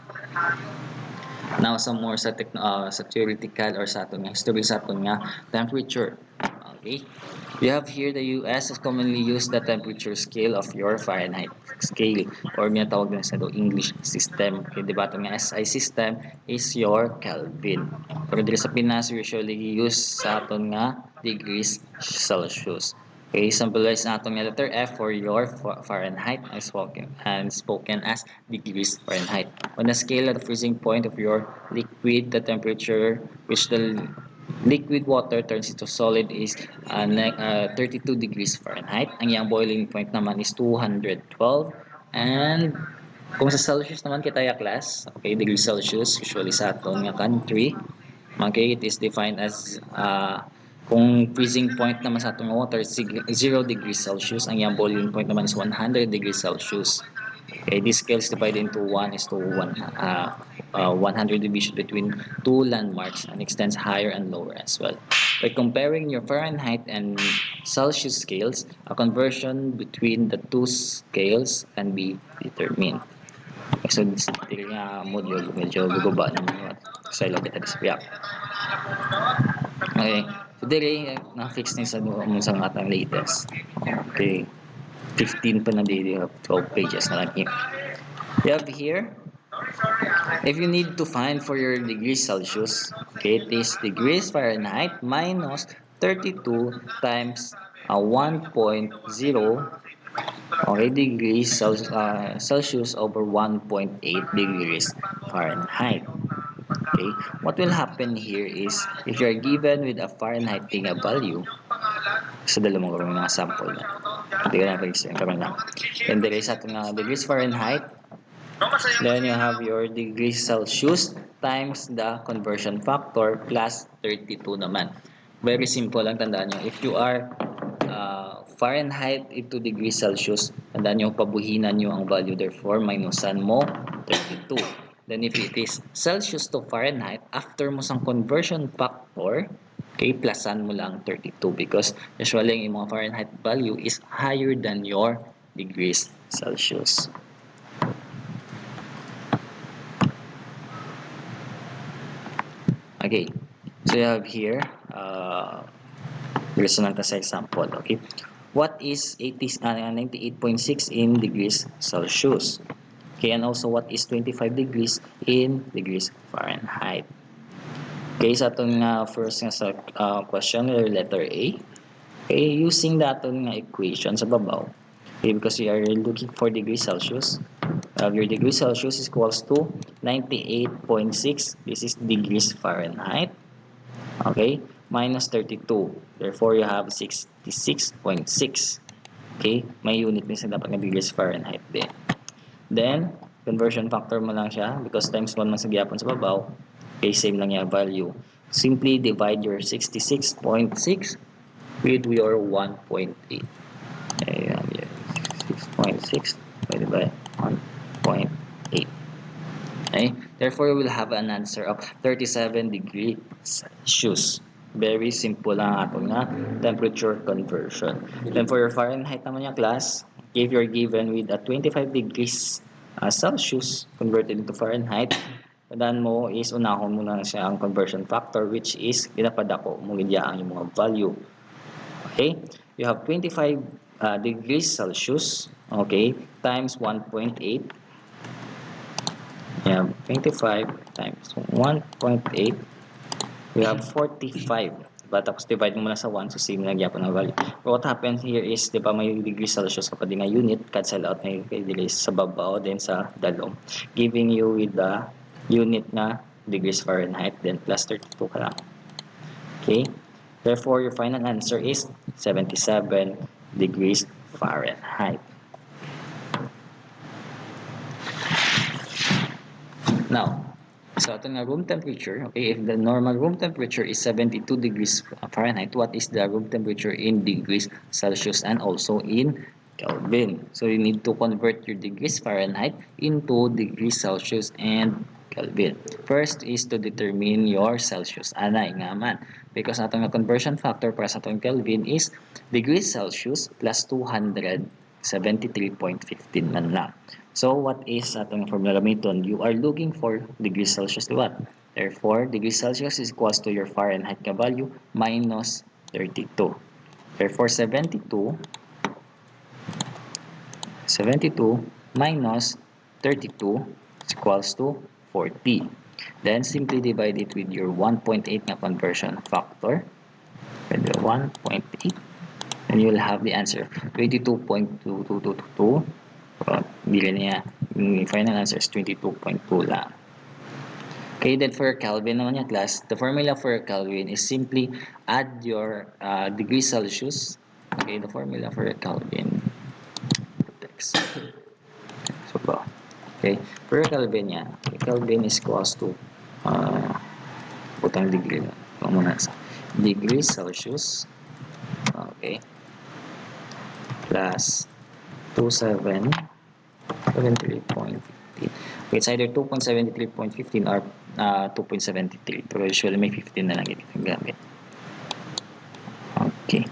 Now, some more sa theoretical or sa aton nga history sa aton nga temperature. Okay. We have here the US has commonly used the temperature scale of your Fahrenheit scale or minatawag din sa English system. Okay, diba ito nga SI system is your Kelvin. Pero dito sa Pinas, we usually use sa aton nga degrees Celsius. Okay, symbolize natin nga letter F for your Fahrenheit and spoken as degrees Fahrenheit. On the scale of the freezing point of your liquid, the temperature which the liquid water turns into solid is 32 degrees Fahrenheit. Ang iyang boiling point naman is 212. And kung sa Celsius naman kita class, okay, degrees Celsius, usually sa aton nga country, okay, it is defined as kung freezing point naman sa atong water is 0 degrees Celsius, ang iyang boiling point naman is 100 degrees Celsius. Okay, this scale is divided into 1:100 division between two landmarks and extends higher and lower as well. By comparing your Fahrenheit and Celsius scales, a conversion between the two scales can be determined. Okay, so this nga module medyo guguba ng sa ilo kita display. Okay, so dire na-fix ni sa atong latest. Okay. 15 pa na dito, 12 pages na lang here. You have here, if you need to find for your degrees Celsius, okay, it is degrees Fahrenheit minus 32 times 1.0, okay, degrees Celsius over 1.8 degrees Fahrenheit. Okay, what will happen here is, if you are given with a Fahrenheit value, sa dalawang mga sample na. Hindi ka na pag-explain ka lang. And there is atong degrees Fahrenheit. Then you have your degrees Celsius times the conversion factor plus 32 naman. Very simple lang, tandaan nyo. If you are Fahrenheit into degrees Celsius, tandaan nyo, pabuhinan nyo ang value. Therefore, minusan mo 32. Then if it is Celsius to Fahrenheit, after mo sang conversion factor, okay, plusan mo lang 32 because usually yung mga Fahrenheit value is higher than your degrees Celsius. Okay, so you have here, resunan ka sa example, okay? What is 98.6 in degrees Celsius? Okay, and also what is 25 degrees in degrees Fahrenheit? Okay, sa itong first nga sa question, letter A. Okay, using that equation sa babaw. Okay, because we are looking for degrees Celsius. Your degrees Celsius is equals to 98.6. This is degrees Fahrenheit. Okay, minus 32. Therefore, you have 66.6. Okay, may unit din sa dapat na degrees Fahrenheit din. Then, conversion factor mo lang siya because times 1 man sa gyapon sa babaw. Okay, same lang yung value. Simply divide your 66.6 with your 1.8. Okay, 6.6 divided by 1.8. Okay? Therefore, you will have an answer of 37 degrees Celsius. Very simple lang atong nga temperature conversion. Then for your Fahrenheit naman yung class, if you're given with a 25 degrees Celsius converted into Fahrenheit, tandaan mo is unahon mo na siya ang conversion factor which is ginapadako mo gidyaan yung mga value. Okay? You have 25 degrees Celsius, okay, times 1.8. You have 25 times 1.8. We have 45. Diba? Tapos divide mo muna sa 1, so same lang yapon ang value. But what happens here is, di ba may degrees Celsius kapag nga unit, cancel out na yung degrees sa babaw, then sa dalom. Giving you with the unit na degrees Fahrenheit, then plus 32 ka lang. Okay? Therefore, your final answer is 77 degrees Fahrenheit. Now, so ito nga room temperature, okay, if the normal room temperature is 72 degrees Fahrenheit, what is the room temperature in degrees Celsius and also in Kelvin? So you need to convert your degrees Fahrenheit into degrees Celsius and Kelvin. First is to determine your Celsius. Anay nga man. Because atong conversion factor para sa atong Kelvin is degrees Celsius plus 273.15 man lang. So what is atong formula gamiton? You are looking for degrees Celsius to what? Therefore, degrees Celsius is equals to your Fahrenheit ka value minus 32. Therefore, 72 minus 32 is equals to 40. Then simply divide it with your 1.8 na conversion factor. With the 1.8, and you will have the answer 22.2222. Bili niya. Yung final answer is 22.2 lang. Okay, then for Kelvin naman yung class, the formula for Kelvin is simply add your degrees Celsius. Okay, the formula for Kelvin. Text. So, okay, for Kelvin niya, Kelvin is equals to putang degree. Muna sa degrees Celsius. Okay. Plus 273.15. Okay, it's either 2.73.15 or 2.73. Pero usually may 15 na lang yung gamit. Okay.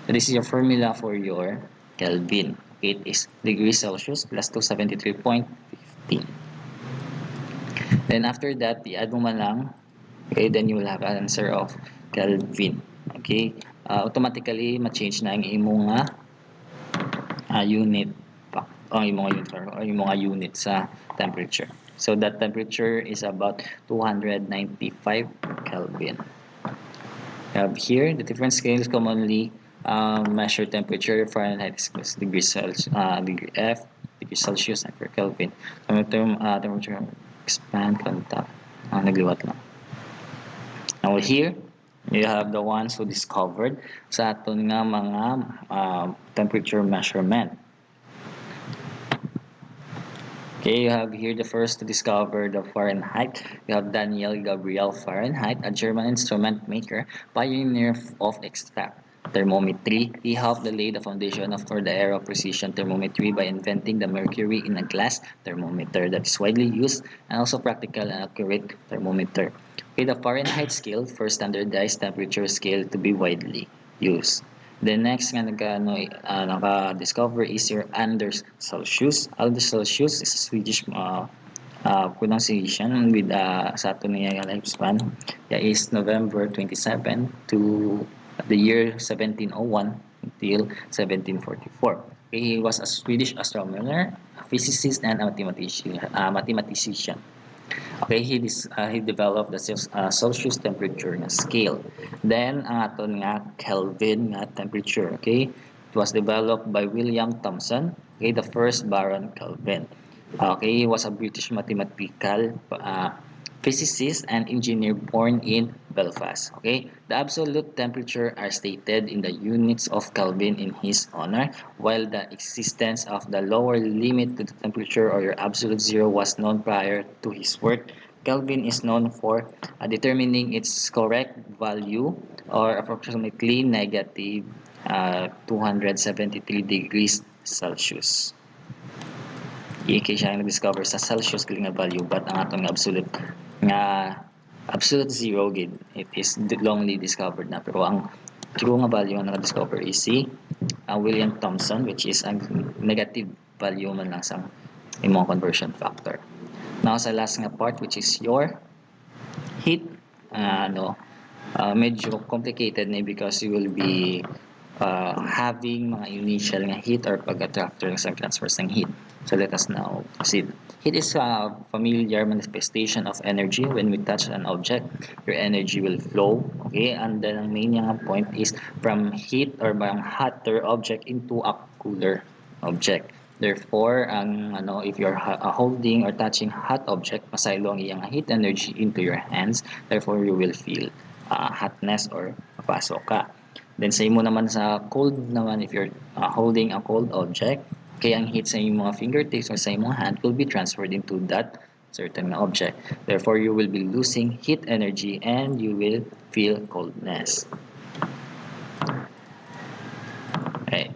So this is your formula for your Kelvin. Okay, it is degrees Celsius plus 273.15. Then after that, i-add mo man lang. Okay, then you will have an answer of Kelvin. Okay, automatically ma-change na ang imong unit yung mga unit sa temperature. So that temperature is about 295 Kelvin. Have here the different scales commonly measure temperature. Fahrenheit is degree Celsius, degree F, degree Celsius, and per Kelvin. So term temperature expand contact. Nagliwat lang. Now here you have the ones who discovered sa aton nga mga temperature measurement. Okay, you have here the first to discover the Fahrenheit. You have Daniel Gabriel Fahrenheit, a German instrument maker, pioneer of exact thermometry. He helped to lay the foundation for the era of precision thermometry by inventing the mercury in a glass thermometer that is widely used and also practical and accurate thermometer. Okay, the Fahrenheit scale, first standardized temperature scale to be widely used. The next nga naka-discover is your Anders Celsius. Anders Celsius is a Swedish pronunciation with sa ato niya lifespan. Yeah, is November 27 to the year 1701 until 1744. Okay, he was a Swedish astronomer, a physicist, and a mathematician. Okay, he developed the Celsius temperature na scale. Then ang aton nga Kelvin nga temperature, okay? It was developed by William Thomson, okay, the first Baron Kelvin. Okay, he was a British mathematical physicist and engineer born in Belfast. Okay, the absolute temperature are stated in the units of Kelvin in his honor, while the existence of the lower limit to the temperature or your absolute zero was known prior to his work. Kelvin is known for determining its correct value or approximately negative 273 degrees Celsius. Kay siya ang nag-discover sa Celsius kali nga value but ang atong nga absolute zero gid it is longly discovered na pero ang true nga value nga na-discover is si William Thomson, which is ang negative value man lang sa imong conversion factor. Now sa last nga part which is your heat, medyo complicated na because you will be having mga initial nga heat or pag-attractor sa transfers ng heat. So let us now proceed. Heat is a familiar manifestation of energy. When we touch an object, your energy will flow. Okay, and then ang main nga point is from heat or bang hotter object into a cooler object. Therefore, if you're holding or touching hot object, masaylo ang iyang heat energy into your hands. Therefore, you will feel hotness or mapasok ka. Then sa imo naman sa cold naman, if you're holding a cold object, kaya ang heat sa iyong mga fingertips or sa iyong hand will be transferred into that certain object. Therefore, you will be losing heat energy and you will feel coldness. Okay.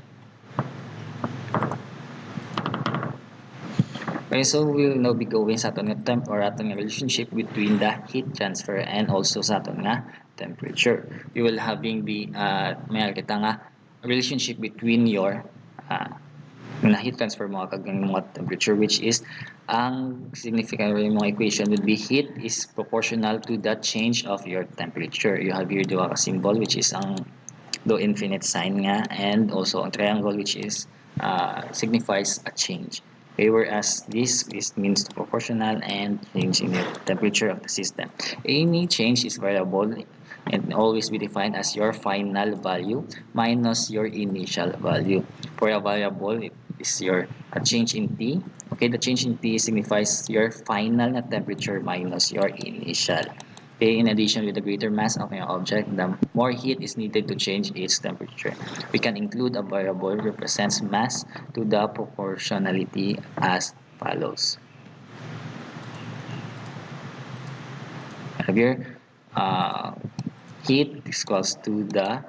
Okay, so we will now be going sa aton nga temp or aton nga relationship between the heat transfer and also sa aton nga temperature. You will having the may kita nga relationship between your na heat transfer mo kag mga temperature, which is ang significant mga equation would be heat is proportional to the change of your temperature. You have here duha ka symbol which is ang do infinite sign nga and also ang triangle which is signifies a change. Okay, whereas this means proportional and change in the temperature of the system. Any change is variable and always be defined as your final value minus your initial value. For a variable, it is your change in T. Okay, the change in T signifies your final na temperature minus your initial. Okay, in addition, with the greater mass of your object, the more heat is needed to change its temperature. We can include a variable represents mass to the proportionality as follows. Here, heat is equals to the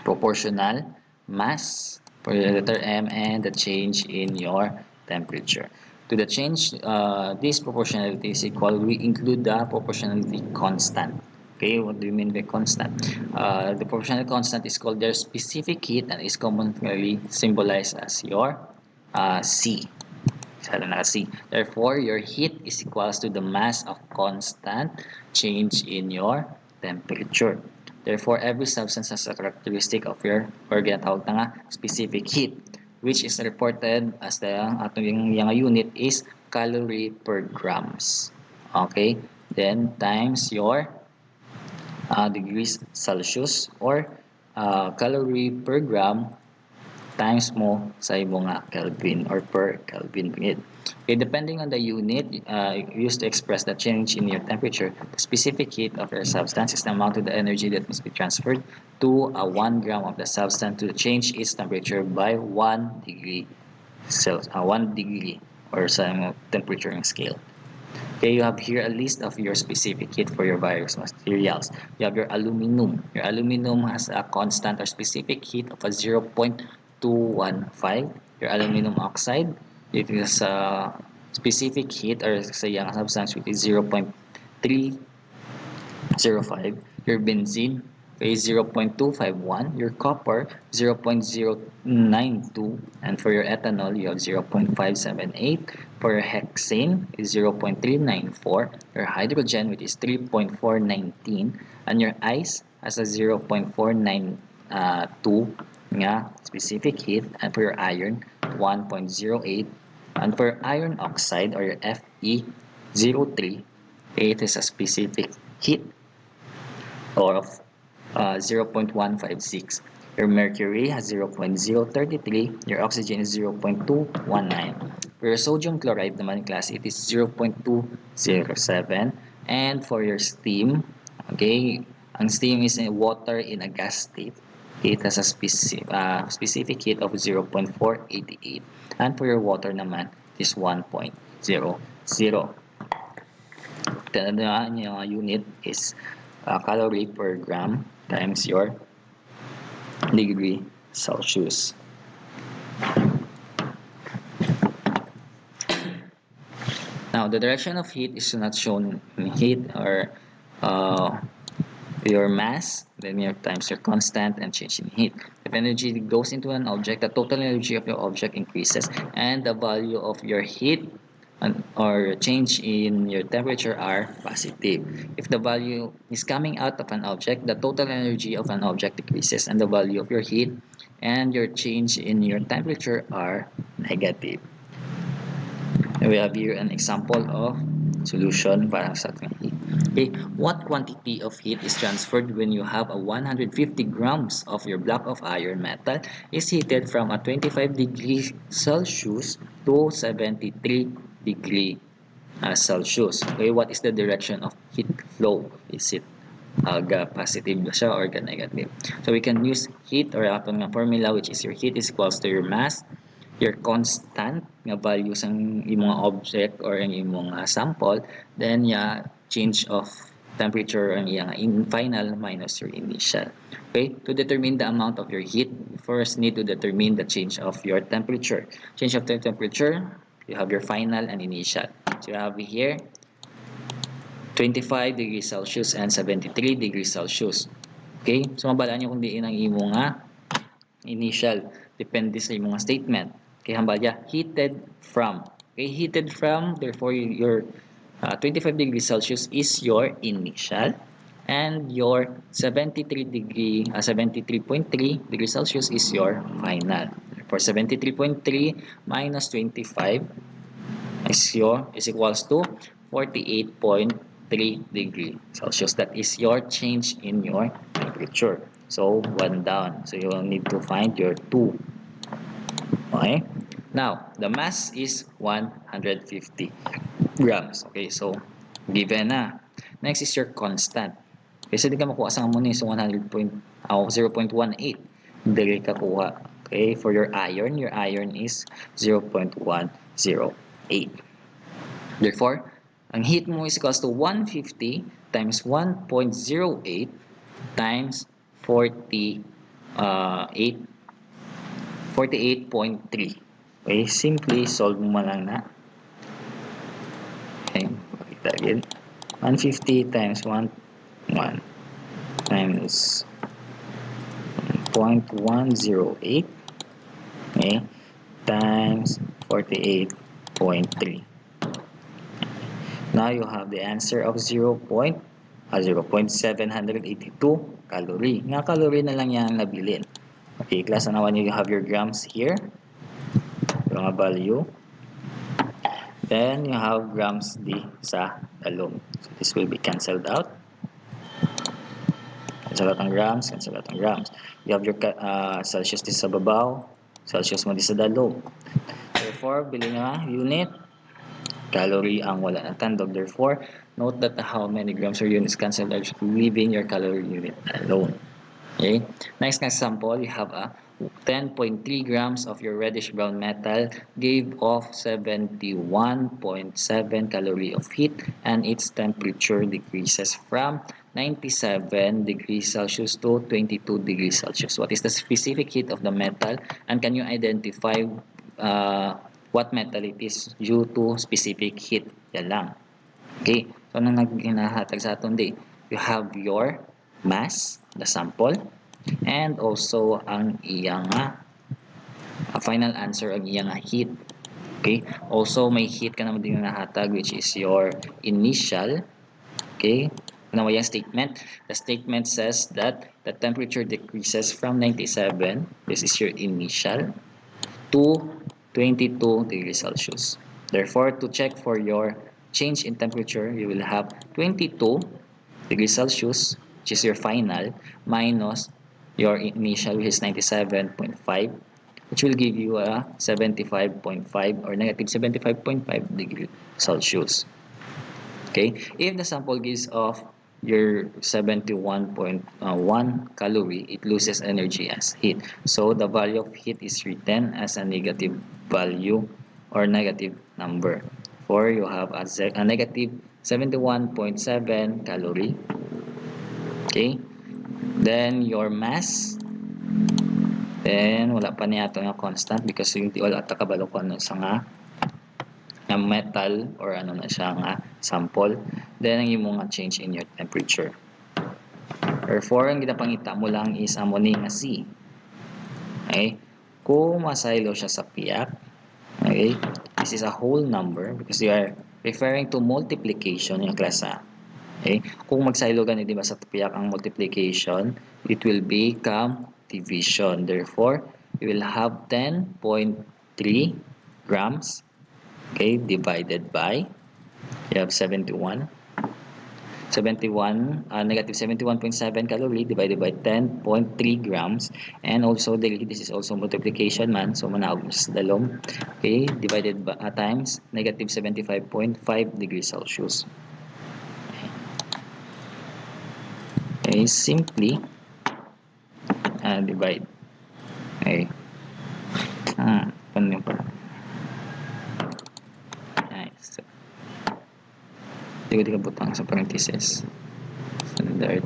proportional mass for the letter M and the change in your temperature. To the change, this proportionality is equal, we include the proportionality constant. Okay, what do you mean by constant? The proportional constant is called their specific heat and is commonly symbolized as your C. C. Therefore, your heat is equals to the mass of constant change in your temperature. Therefore, every substance has a characteristic of your organ tawag na nga specific heat, which is reported as the atong yung unit is calorie per grams. Okay, then times your degrees Celsius or calorie per gram times mo sa imong Kelvin or per Kelvin unit. Okay, depending on the unit used to express the change in your temperature, the specific heat of your substance is the amount of the energy that must be transferred to 1 gram of the substance to change its temperature by 1 degree Celsius, 1 degree. or sa temperature scale. Okay, you have here a list of your specific heat for your various materials. You have your aluminum. Your aluminum has a constant or specific heat of a 0.215. Your aluminum oxide, it is a specific heat or sa iyang substance which is 0.305. Your benzene is 0.251. Your copper 0.092. And for your ethanol, you have 0.578. For your hexane is 0.394. Your hydrogen, which is 3.419. And your ice has a 0.492 nga specific heat. And for your iron, 1.08. And for iron oxide or your Fe03, it is a specific heat of 0.156. Your mercury has 0.033. Your oxygen is 0.219. For your sodium chloride naman class, it is 0.207. And for your steam, okay, ang steam is water in a gas state. It has a specific heat of 0.488. And for your water naman, it is 1.00. Tandaan yung unit is calorie per gram times your degree Celsius. Now, the direction of heat is not shown in heat or your mass, then your times your constant and change in heat. If energy goes into an object, the total energy of your object increases and the value of your heat or change in your temperature are positive. If the value is coming out of an object, the total energy of an object decreases and the value of your heat and your change in your temperature are negative. And we have here an example of solution para sa ating heat. Okay, what quantity of heat is transferred when you have a 150 grams of your block of iron metal is heated from a 25 degrees Celsius to 73 degree Celsius. Okay, what is the direction of heat flow? Is it positive ba siya or negative? So we can use heat or atong nga formula which is your heat is equals to your mass, your constant nga value sang imong object or ang imong sample, then change of temperature ang iyang in final minus your initial. Okay, to determine the amount of your heat, first need to determine the change of your temperature. Change of the temperature, you have your final and initial. So you have here 25 degrees Celsius and 73 degrees Celsius. Okay, so mabalaan nyo kung diin ang imong initial, depende sa imong statement. Okay, hambalya, heated from. Okay, heated from, therefore your 25 degrees Celsius is your initial and your 73.3 degrees Celsius is your final. For 73.3 minus 25 is equals to 48.3 degrees Celsius. That is your change in your temperature. So 1 down. So you will need to find your 2. Okay? Now, the mass is 150 grams. Okay, so given na. Next is your constant. Okay, so di ka makuha sa muna so 0.18. Dili ka kuha. Okay, for your iron is 0.108. Therefore, ang heat mo is equals to 150 times 1.08 times 48.3. Okay, simply solve mo lang na. Okay, pakita again. 150 times 1 times 0.108, okay, times 48.3. Now you have the answer of 0.782 calorie. Nga calorie na lang yan nabilin. Okay, class, na naman you have your grams here. Yung value. Then you have grams D sa dalom. So this will be cancelled out. Cancel out ang grams, cancel out ang grams. You have your Celsius di sa babaw, Celsius mo di sa dalom. Therefore, bili nga unit, calorie ang wala na tandog. Therefore, note that how many grams or units cancelled out, leaving your calorie unit alone. Okay. Next example, you have a 10.3 grams of your reddish brown metal gave off 71.7 calorie of heat and its temperature decreases from 97 degrees Celsius to 22 degrees Celsius. What is the specific heat of the metal, and can you identify what metal it is due to specific heat? Yan lang. Okay. So, anong hinahatag sa aton di? You have your mass, the sample, and also ang iyang final answer ang iyang heat. Okay? Also, may heat ka naman din nahatag, which is your initial. Okay? Ano yung statement? The statement says that the temperature decreases from 97, this is your initial, to 22 degrees Celsius. Therefore, to check for your change in temperature, you will have 22 degrees Celsius, which is your final, minus your initial, which is 97.5, which will give you a 75.5 or negative 75.5 degree Celsius. Okay, if the sample gives off your 71.1 calorie, it loses energy as heat. So the value of heat is written as a negative value or negative number. For you have a negative 71.7 calorie. Okay, then your mass, then wala pa niya ito nga constant because yung wala ata kabalo ko ano sa nga metal or ano na siya nga sample. Then ang imo nga change in your temperature. Therefore, ang ginapangita mo lang is amo ni nga C. Okay? Kung masaylo siya sa piyak, okay? This is a whole number because you are referring to multiplication yung class A. Okay? Kung magsaylo ganito diba sa piyak ang multiplication, it will become division. Therefore, you will have 10.3 grams, okay, divided by, you have 71, negative 71.7 calorie divided by 10.3 grams, and also this is also multiplication man, so manawag sa dalom, okay, divided by times negative 75.5 degrees Celsius. Okay, simply divide. Okay. Ano yung pala? Nice. Hindi ko butang sa parenthesis. Standard.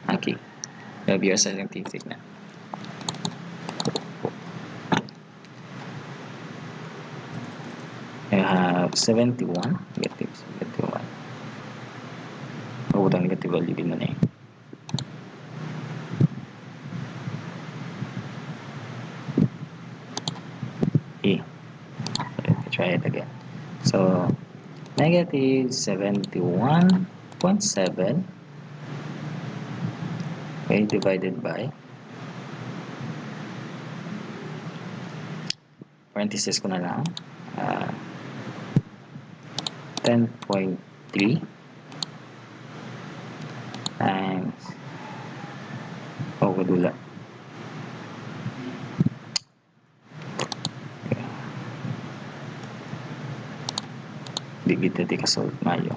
Okay. Have your scientific na. I have 71, negative 71. Butang negative value din na eh. Okay. Try it again. So, negative 71.7, okay, divided by, parenthesis ko na lang, 10.3 times, kadula. Di kasulot mayo.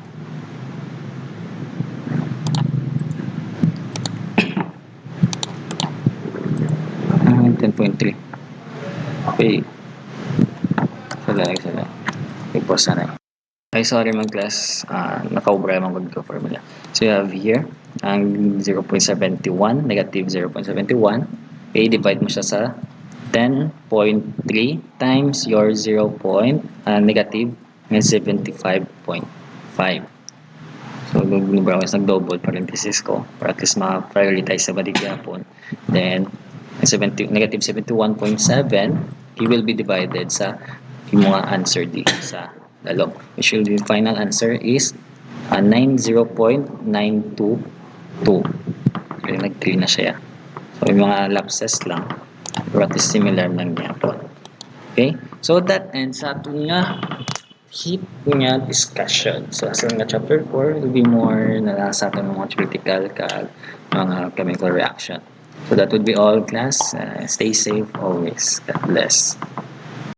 Ah, 10.3. Okay. Sala. I-pause na. Ay, sorry mga class. Nakaubra yung mga formula. So, you have here, ang 0.71, negative 0.71. Okay, divide mo siya sa 10.3 times your negative 75.5. So, nag-double parenthesis ko para at least ma-prioritize sa badigyapon. Then, negative 71.7, it will be divided sa yung mga answer dito sa dalog. Which will be the final answer is 90.922. Okay, nag-3 na siya. So, yung mga lapses lang. Pero at least similar lang niya po. Okay? So, that ends sa ating heat nga discussion. So, as nga chapter 4 will be more na sa ating mga critical mga chemical reaction. So, that would be all, class. Stay safe always. God bless.